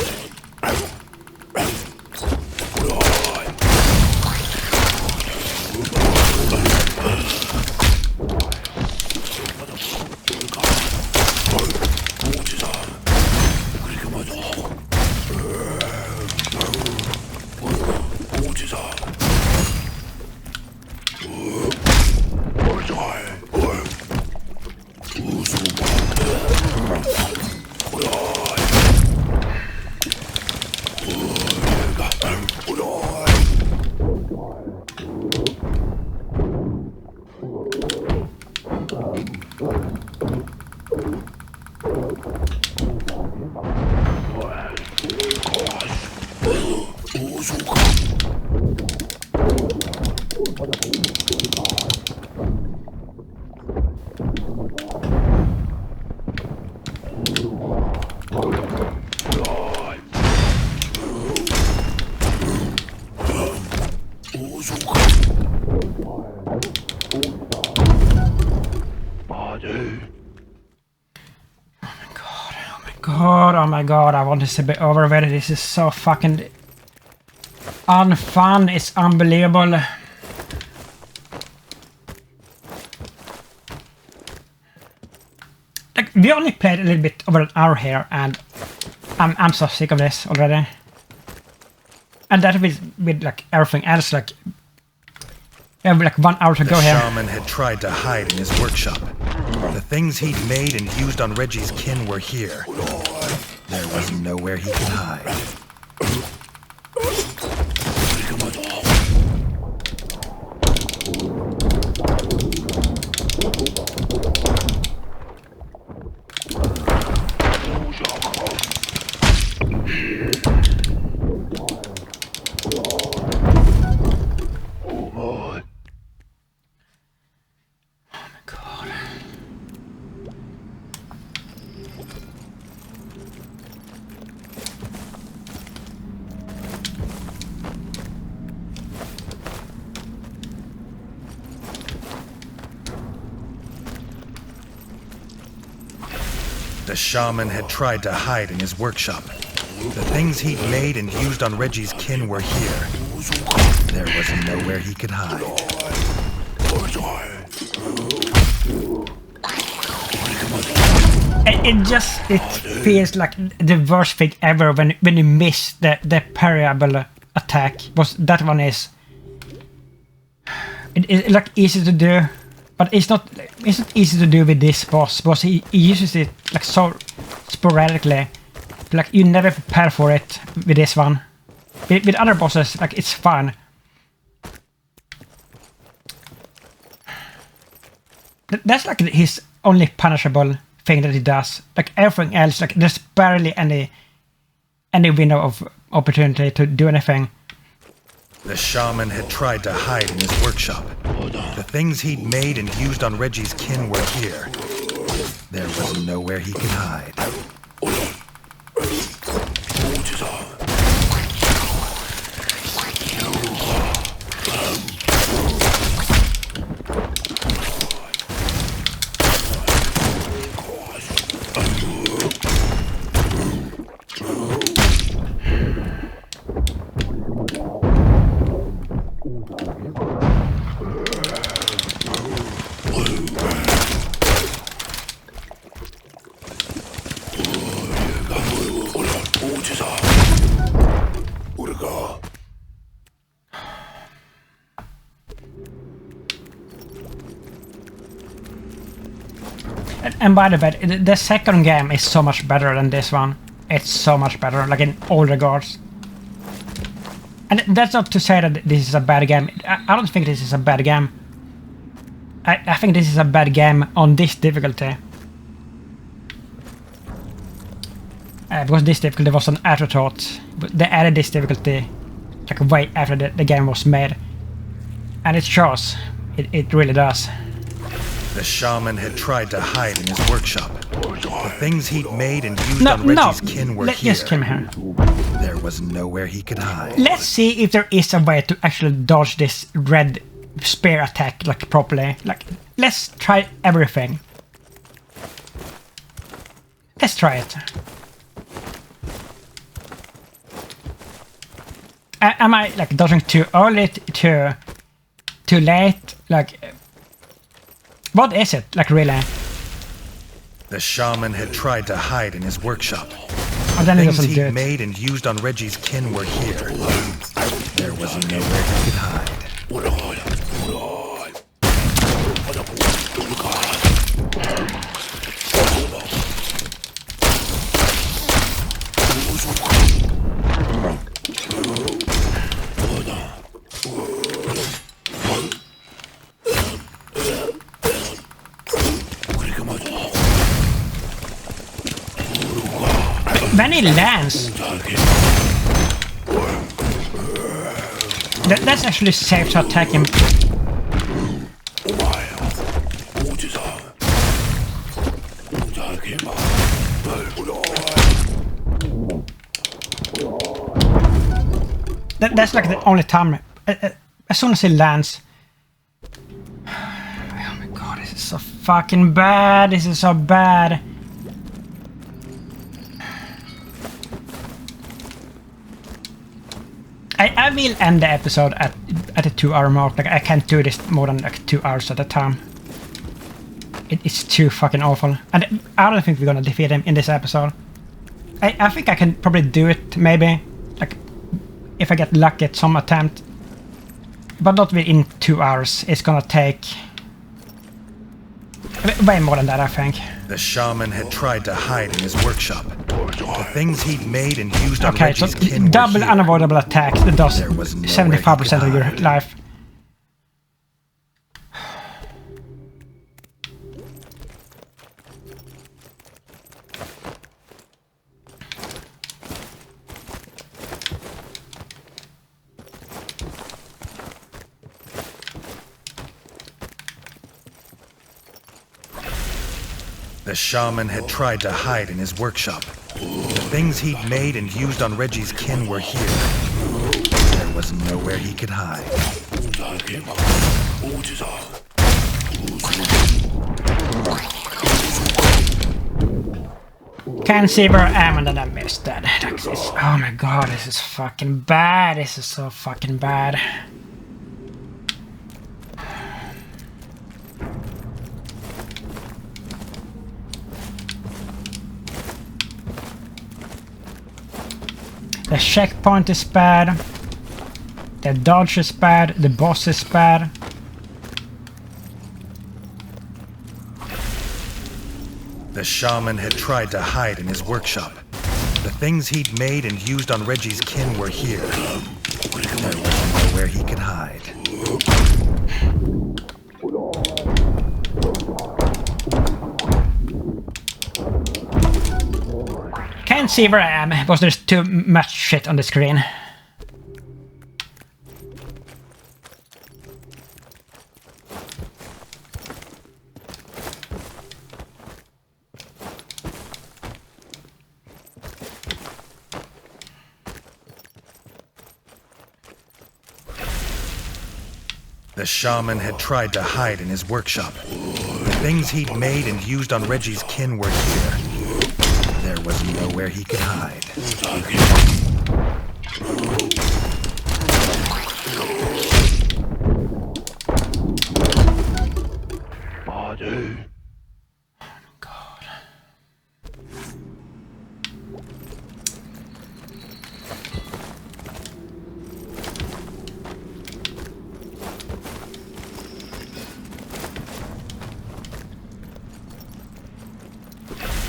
Speaker 1: Oh my god, I want this to be over already. This is so fucking unfun. It's unbelievable. Like, we only played a little bit over an hour here, and I'm so sick of this already. And that with like everything else, like we have like 1 hour to go here.
Speaker 2: The shaman had tried to hide in his workshop. The things he'd made and used on Redgi's kin were here. There was nowhere he could hide. The shaman had tried to hide in his workshop. The things he'd made and used on Redgi's kin were here. There was nowhere he could hide.
Speaker 1: It feels like the worst thing ever when you miss the parable attack. That one is it's like easy to do. But it's not easy to do with this boss because he uses it like so sporadically. Like you never prepare for it with this one. With other bosses, like it's fun. That's like his only punishable thing that he does. Like everything else, like there's barely any window of opportunity to do anything.
Speaker 2: The shaman had tried to hide in his workshop. The things he'd made and used on Redgi's kin were here. There was nowhere he could hide.
Speaker 1: And by the way, the second game is so much better than this one. It's so much better, like in all regards. And that's not to say that this is a bad game. I don't think this is a bad game. I think this is a bad game on this difficulty. Because this difficulty was an afterthought. They added this difficulty like way after the game was made. And it shows. It really does.
Speaker 2: The shaman had tried to hide in his workshop. The things he'd made and used on Redgi's kin were here.
Speaker 1: Just come here.
Speaker 2: There was nowhere he could hide.
Speaker 1: Let's see if there is a way to actually dodge this red spear attack like properly. Like, let's try everything. Let's try it. Am I like dodging too early, too late? Like, what is it? Like, really?
Speaker 2: The shaman had tried to hide in his workshop.
Speaker 1: Oh, then
Speaker 2: Things he'd made and used on Redgi's kin were here. There was nowhere he could hide.
Speaker 1: When he lands, that's actually safe to attack him. That's like the only time. As soon as he lands. Oh my god, this is so fucking bad. This is so bad. I will end the episode at the 2-hour mark. Like, I can't do this more than like 2 hours at a time. It's too fucking awful. And I don't think we're gonna defeat him in this episode. I think I can probably do it, maybe. Like, if I get lucky at some attempt. But not within 2 hours. It's gonna take way more than that, I think.
Speaker 2: The shaman had tried to hide in his workshop. The things he'd made and used on
Speaker 1: Okay, so
Speaker 2: Redgi's kin
Speaker 1: double
Speaker 2: were here.
Speaker 1: unavoidable attacks that does
Speaker 2: There was nowhere
Speaker 1: 75%
Speaker 2: he
Speaker 1: of
Speaker 2: could
Speaker 1: your
Speaker 2: hide.
Speaker 1: life.
Speaker 2: The shaman had tried to hide in his workshop. The things he'd made and used on Redgi's kin were here. There was nowhere he could hide.
Speaker 1: Can't see where I am and then I missed that. Oh my god, this is fucking bad. This is so fucking bad. The checkpoint is bad. The dodge is bad. The boss is bad.
Speaker 2: The shaman had tried to hide in his workshop. The things he'd made and used on Redgi's kin were here. There was nowhere he could hide.
Speaker 1: Can't see where I am because there's too much shit on the screen.
Speaker 2: The shaman had tried to hide in his workshop. The things he'd made and used on Redgi's kin were here. There was nowhere he could hide.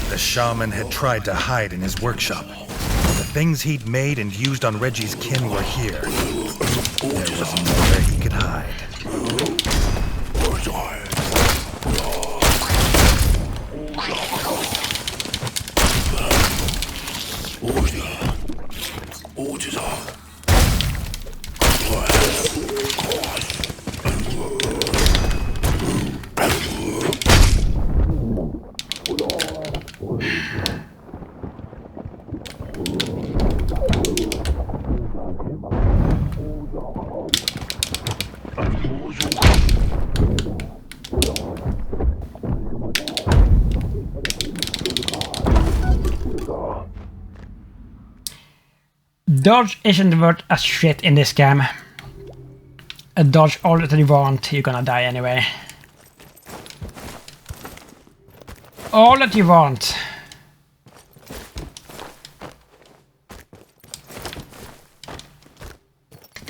Speaker 2: The shaman had tried to hide in his workshop. The things he'd made and used on Redgi's kin were here. There was nowhere he could hide.
Speaker 1: Dodge isn't worth a shit in this game. A dodge all that you want, you're gonna die anyway. All that you want.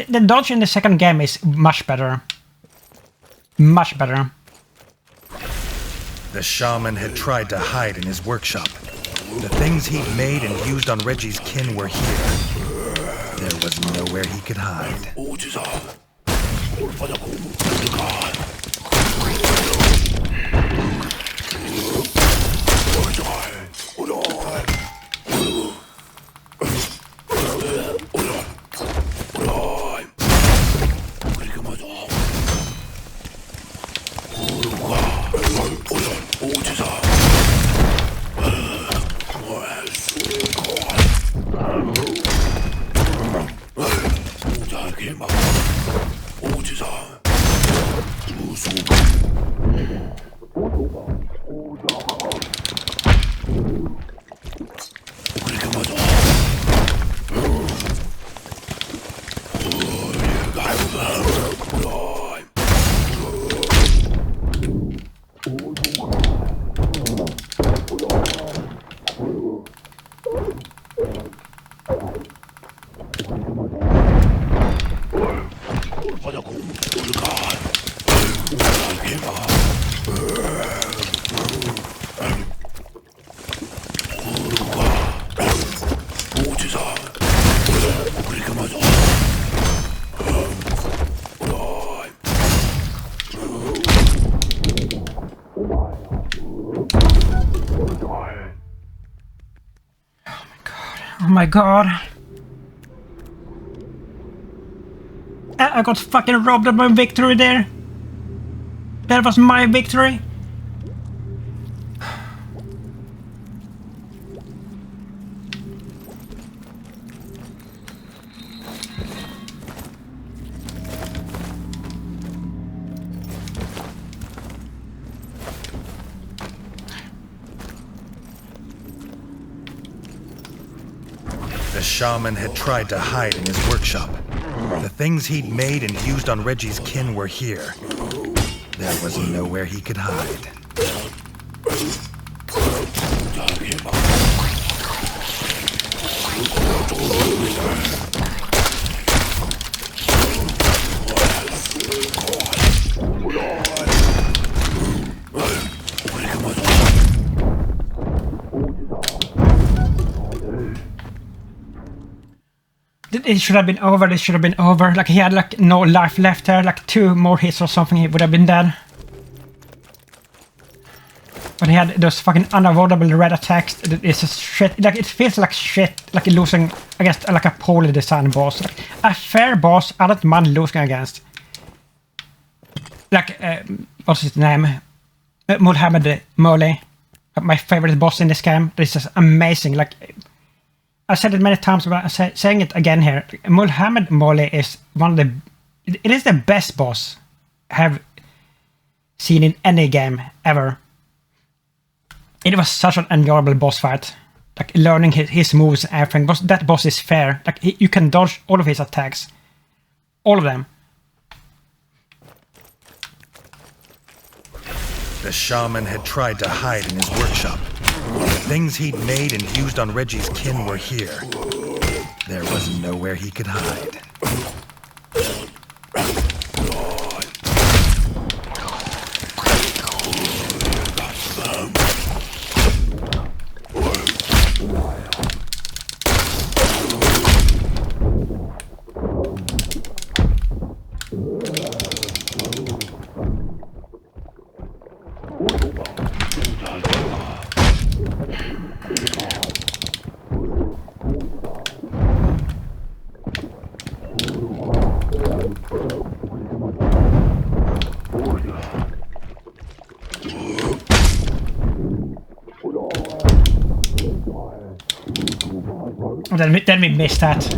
Speaker 1: The dodge in the second game is much better. Much better.
Speaker 2: The shaman had tried to hide in his workshop. The things he'd made and used on Redgi's kin were here. There was nowhere he could hide.
Speaker 1: Oh my god. I got fucking robbed of my victory there. That was my victory.
Speaker 2: The shaman had tried to hide in his workshop. The things he'd made and used on Redgi's kin were here. There was nowhere he could hide.
Speaker 1: It should have been over, it should have been over. Like, he had like no life left there, like 2 more hits or something, he would have been dead. But he had those fucking unavoidable red attacks. It's just shit. Like, it feels like shit, like losing against like a poorly designed boss. Like, a fair boss, I don't mind losing against. Like, what's his name? Muhammad Moli. My favorite boss in this game. This is amazing. Like, I said it many times, but I'm saying it again here. Muhammad Moli is one of the... It is the best boss I have seen in any game ever. It was such an enjoyable boss fight. Like, learning his moves and everything. That boss is fair. Like, you can dodge all of his attacks. All of them.
Speaker 2: The shaman had tried to hide in his workshop. The things he'd made and used on Redgi's kin were here. There was nowhere he could hide.
Speaker 1: Then we missed that.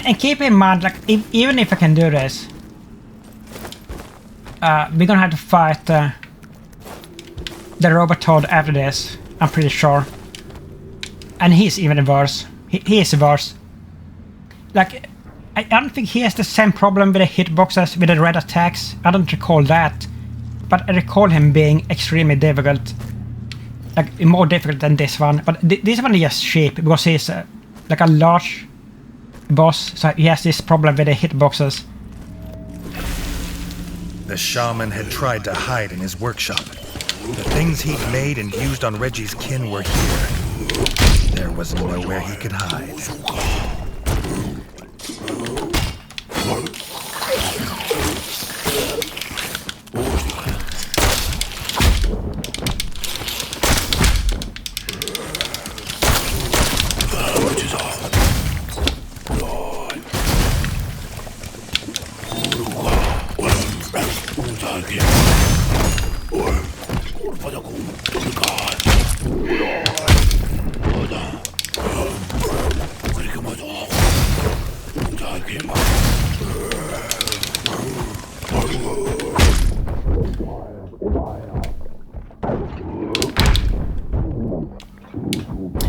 Speaker 1: And keep in mind, like, even if I can do this, we're gonna have to fight the robot toad after this, I'm pretty sure. And he's even worse. He is worse. Like, I don't think he has the same problem with the hitboxes, with the red attacks. I don't recall that. But I recall him being extremely difficult. Like, more difficult than this one. But this one is just cheap, because he's like a large boss, so he has this problem with the hitboxes.
Speaker 2: The shaman had tried to hide in his workshop. The things he'd made and used on Redgi's kin were here. There was nowhere he could hide.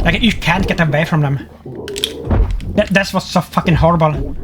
Speaker 1: Like, you can't get away from them. That's what's so fucking horrible.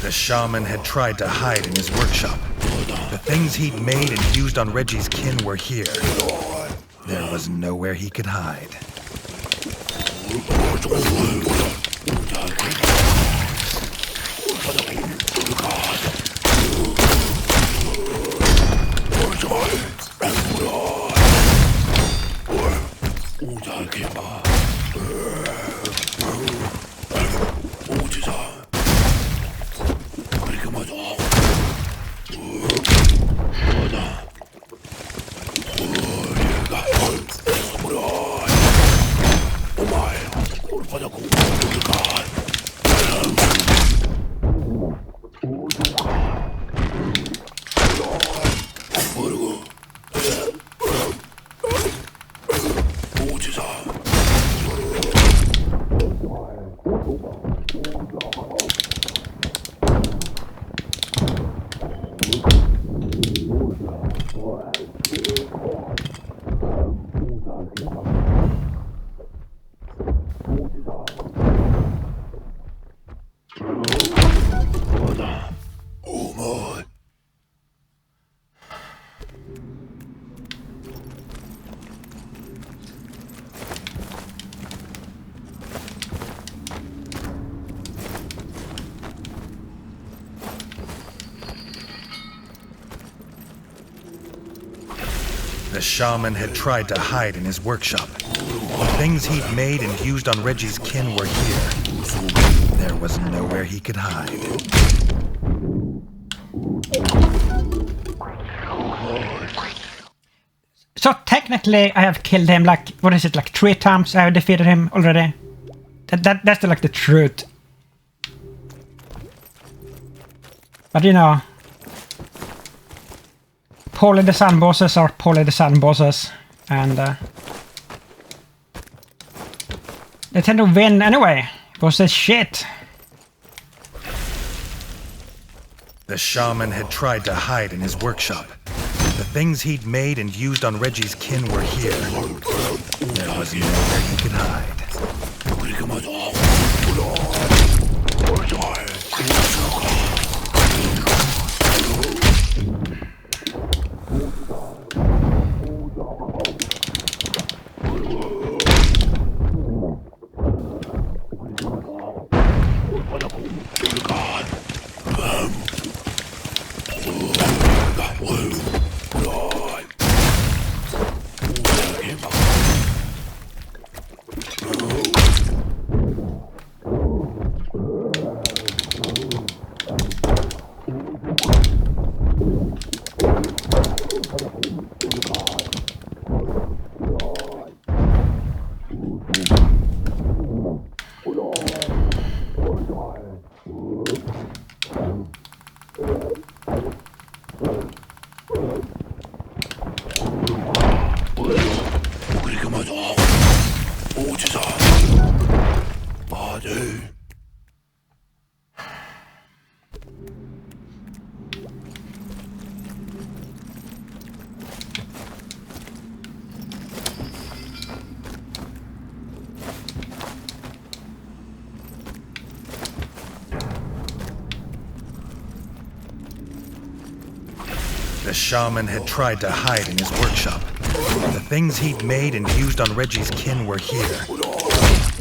Speaker 2: The shaman had tried to hide in his workshop. The things he'd made and used on Redgi's kin were here. There was nowhere he could hide. The shaman had tried to hide in his workshop. The things he'd made and used on Redgi's kin were here. There was nowhere he could hide.
Speaker 1: So technically I have killed him like, what is it, like 3 times I have defeated him already. That's like the truth. But you know, poorly designed bosses are poorly designed bosses, and they tend to win anyway, because they're shit.
Speaker 2: The shaman had tried to hide in his workshop. The things he'd made and used on Redgi's kin were here. There was nowhere he could hide. The shaman had tried to hide in his workshop. The things he'd made and used on Redgi's kin were here.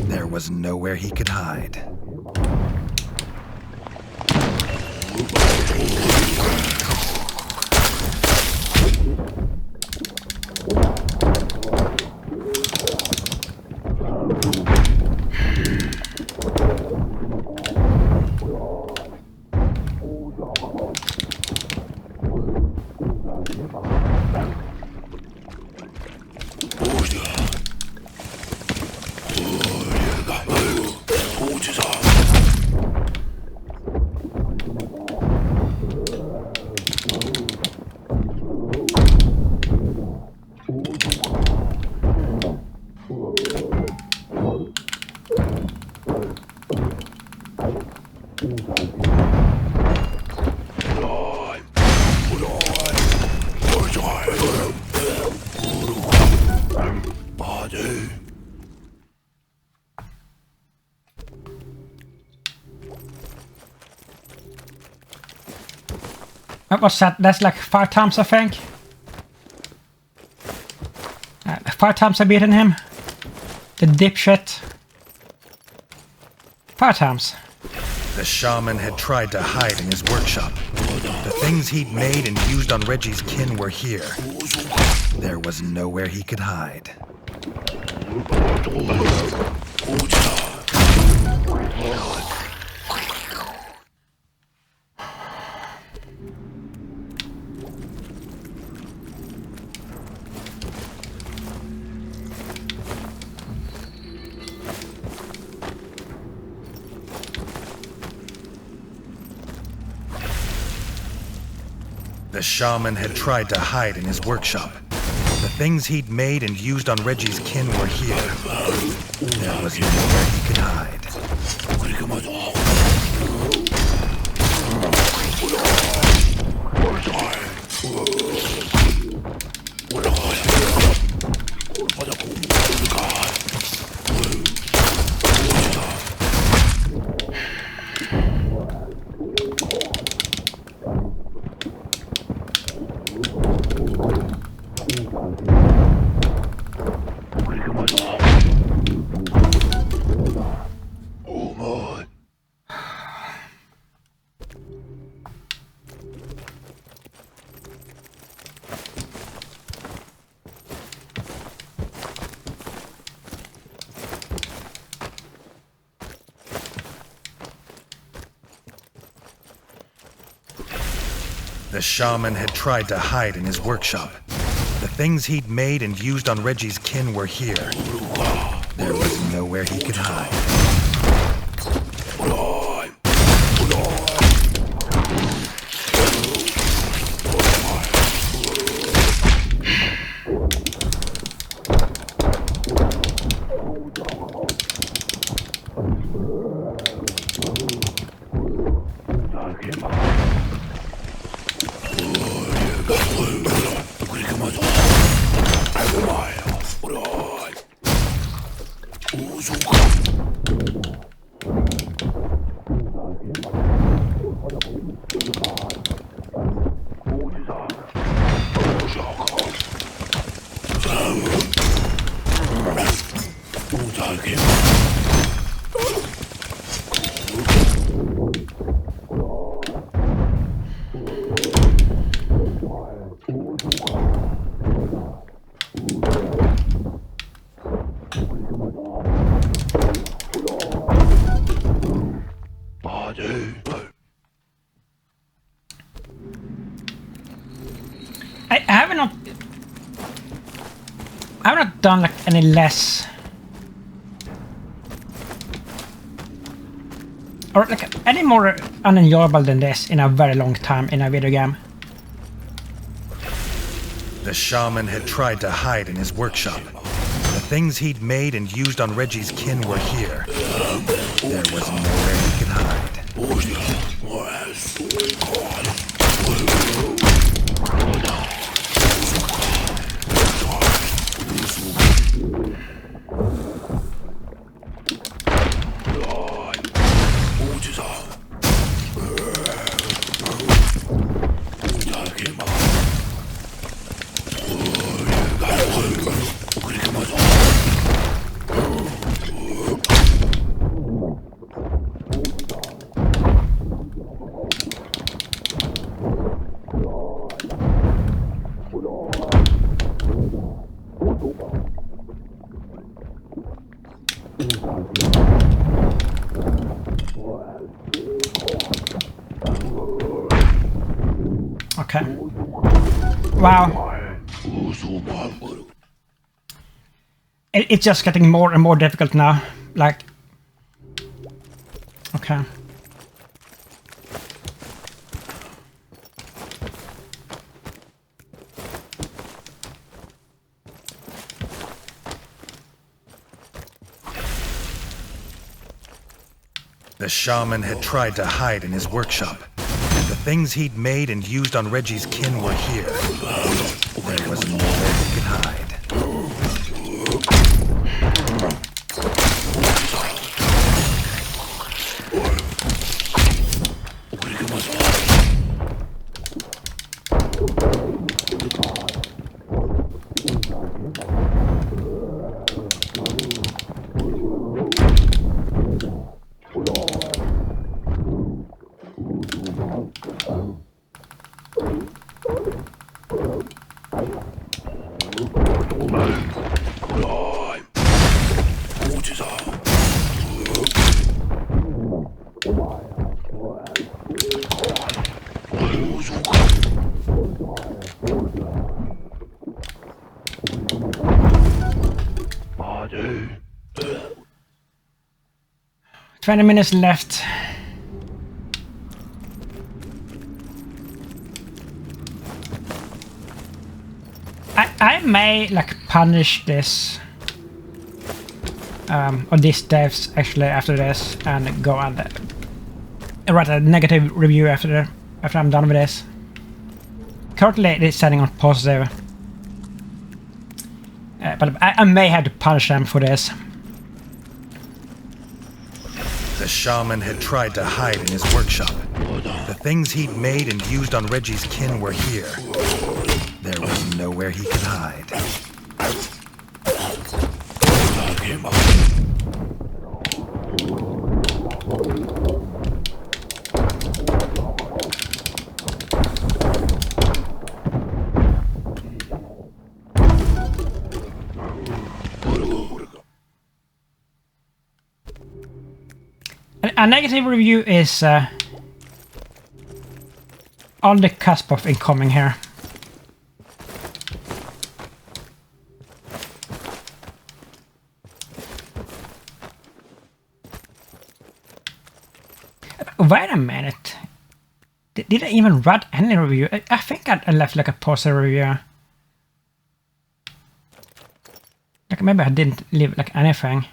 Speaker 2: There was nowhere he could hide.
Speaker 1: What's that? That's like 5 times, I think. 5 times I've beaten him. The dipshit. 5 times.
Speaker 2: The shaman had tried to hide in his workshop. The things he'd made and used on Redgi's kin were here. There was nowhere he could hide. The shaman had tried to hide in his workshop. The things he'd made and used on Redgi's kin were here. There was nowhere he could hide. The shaman had tried to hide in his workshop. The things he'd made and used on Redgi's kin were here. There was nowhere he could hide.
Speaker 1: I have not done like any less Or like any more unenjoyable than this in a very long time in a video game.
Speaker 2: The shaman had tried to hide in his workshop. The things he'd made and used on Redgi's kin were here. There was nowhere he could hide.
Speaker 1: Okay. Wow. It's just getting more and more difficult now. Like... Okay.
Speaker 2: The shaman had tried to hide in his workshop. The things he'd made and used on Redgi's kin were here. There was nowhere he could hide.
Speaker 1: "20 minutes left." I may like punish this or these devs actually after this and go and write a negative review after I'm done with this. Currently it's setting on positive, but I may have to punish them for this.
Speaker 2: The shaman had tried to hide in his workshop. The things he'd made and used on Redgi's kin were here. There was nowhere he could hide.
Speaker 1: A negative review is on the cusp of incoming here. Wait a minute. Did I even write any review? I think I left like a positive review. Like maybe I didn't leave like anything.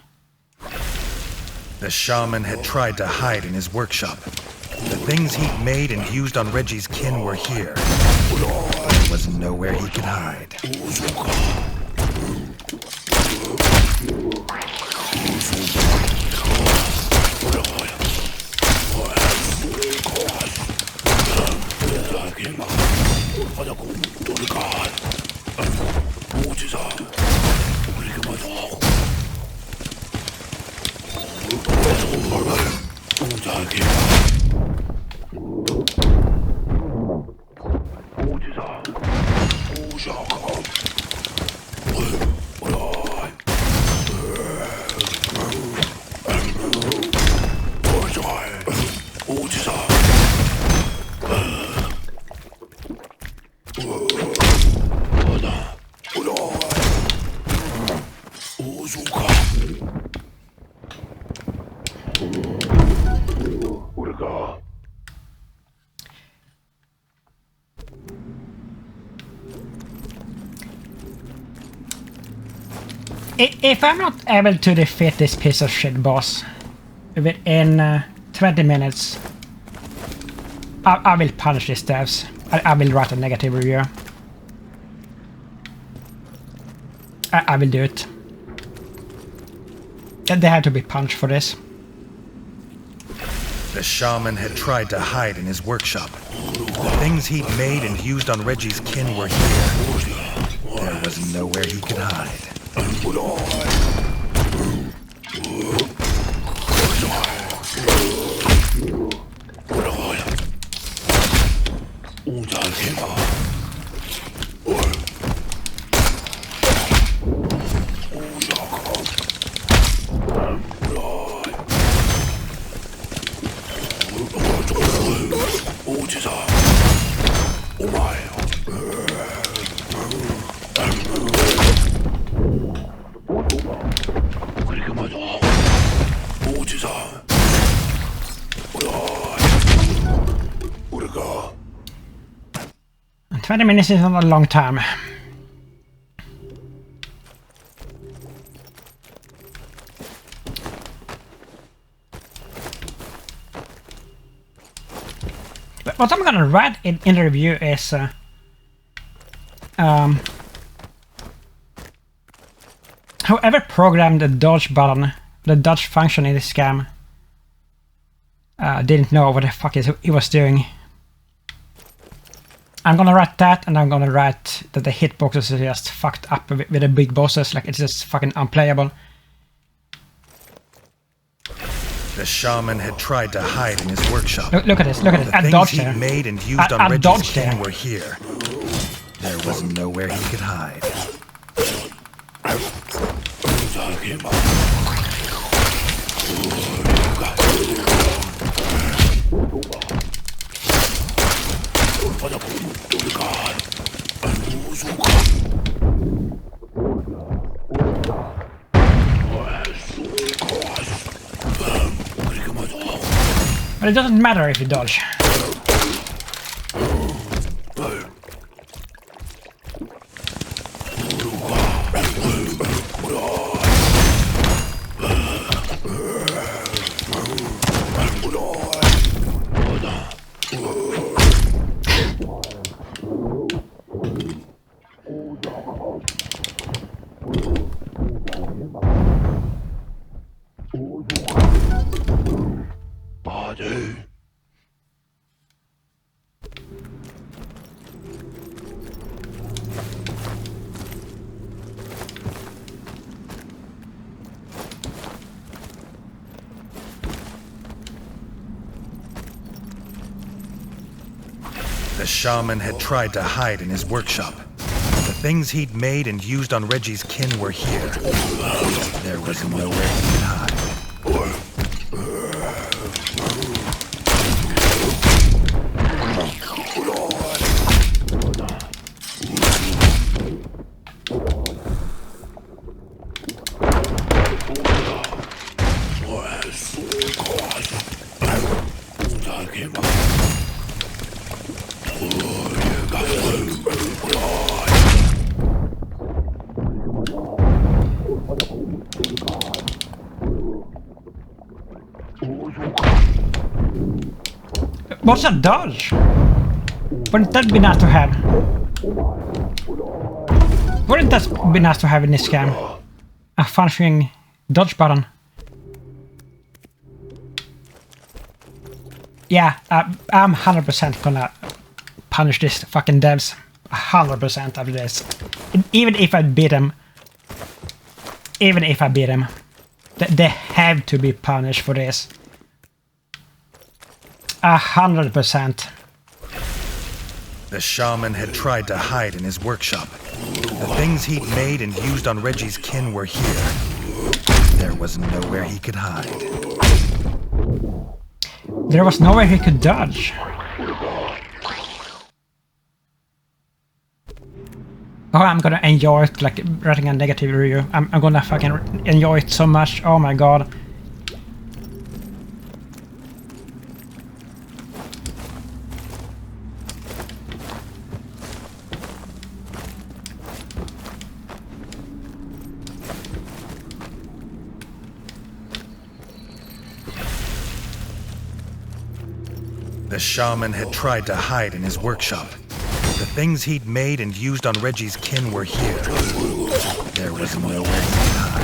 Speaker 2: The shaman had tried to hide in his workshop. The things he'd made and used on Redgi's kin were here. There was nowhere he could hide.
Speaker 1: If I'm not able to defeat this piece of shit boss within 20 minutes, I will punish these devs. I will write a negative review. I will do it. They have to be punished for this.
Speaker 2: The shaman had tried to hide in his workshop. The things he'd made and used on Redgi's kin were here. There was nowhere he could hide.
Speaker 1: And 20 minutes is not a long time. But what I'm gonna write in the review is whoever programmed the dodge button, the dodge function in this scam, didn't know what the fuck he was doing. I'm gonna write that, and I'm gonna write that the hitboxes are just fucked up with the big bosses, like it's just fucking unplayable.
Speaker 2: The shaman had tried to hide in his workshop.
Speaker 1: Look at this, look at this.
Speaker 2: The
Speaker 1: I dodged
Speaker 2: things
Speaker 1: there.
Speaker 2: he'd made and used on
Speaker 1: I
Speaker 2: Redgi's
Speaker 1: dodged
Speaker 2: kin
Speaker 1: there.
Speaker 2: were here. There was nowhere he could hide.
Speaker 1: But it doesn't matter if you dodge.
Speaker 2: The shaman had tried to hide in his workshop. The things he'd made and used on Redgi's kin were here. There was nowhere he could hide.
Speaker 1: What's a dodge? Wouldn't that be nice to have? Wouldn't that be nice to have in this game? A functioning dodge button. Yeah, I'm 100% gonna punish this fucking devs. 100% after this. Even if I beat them. Even if I beat them. They have to be punished for this. 100%.
Speaker 2: The shaman had tried to hide in his workshop. The things he'd made and used on Redgi's kin were here. There was nowhere he could hide.
Speaker 1: There was nowhere he could dodge. Oh, I'm gonna enjoy it, like writing a negative review. I'm gonna fucking enjoy it so much. Oh my god.
Speaker 2: The shaman had tried to hide in his workshop. The things he'd made and used on Redgi's kin were here. There was nowhere he could hide.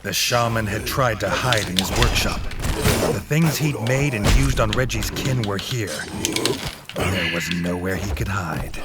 Speaker 2: The shaman had tried to hide in his workshop. The things he'd made and used on Redgi's kin were here. There was nowhere he could hide.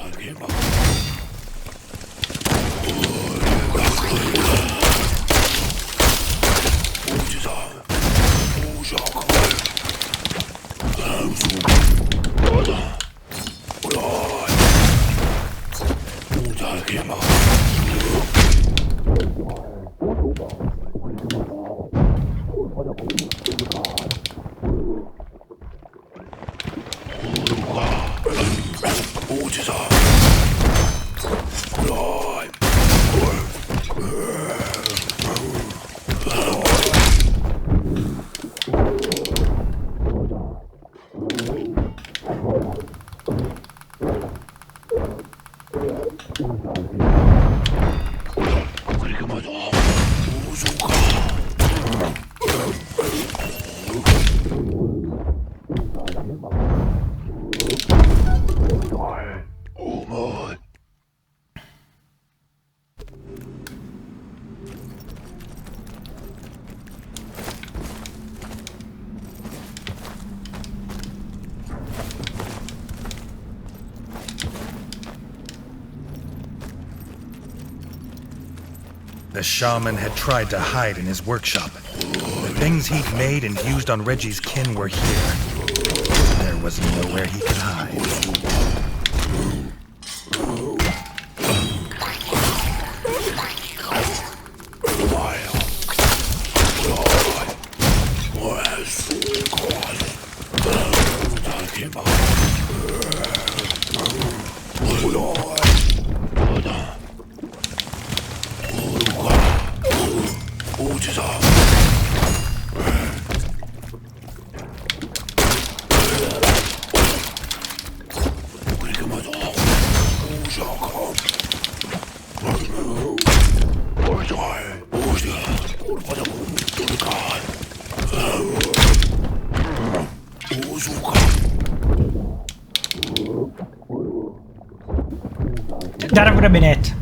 Speaker 2: The shaman had tried to hide in his workshop. The things he'd made and used on Redgi's kin were here. There was nowhere he could hide.
Speaker 1: That would have been it.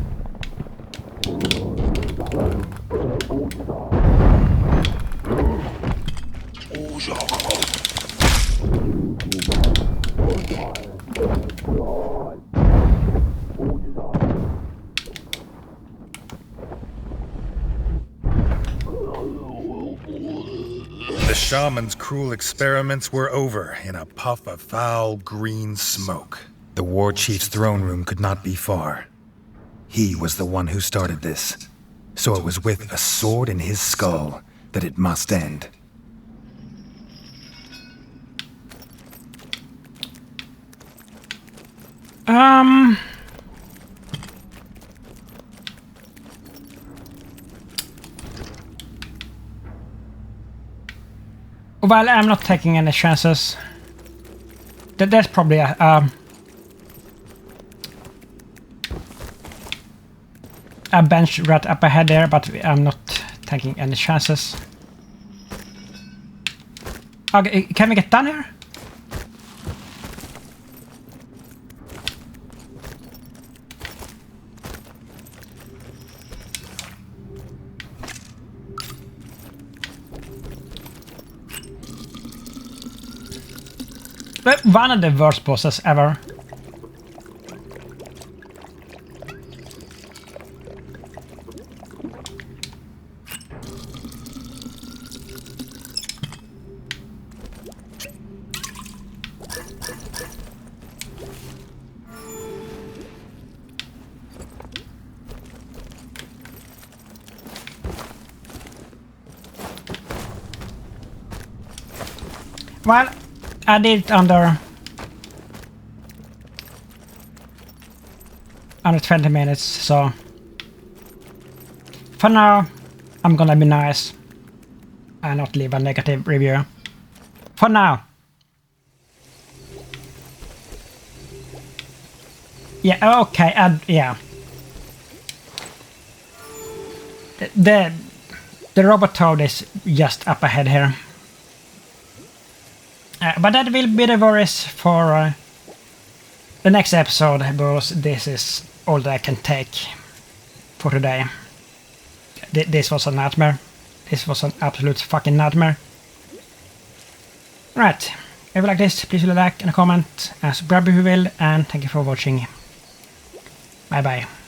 Speaker 2: The shaman's cruel experiments were over in a puff of foul green smoke. The war chief's throne room could not be far. He was the one who started this, so it was with a sword in his skull that it must end.
Speaker 1: Well, I'm not taking any chances. There's probably a bench right up ahead there, but I'm not taking any chances. Okay, can we get down here? One of the worst bosses ever. Well, I did it under 20 minutes, so for now I'm gonna be nice and not leave a negative review. For now. Yeah, okay, yeah. The robot toad is just up ahead here. But that will be the worries for the next episode, because this is all that I can take for today. This was a nightmare. This was an absolute fucking nightmare. Right, if you like this, please leave a like and a comment, and subscribe if you will, and thank you for watching. Bye bye.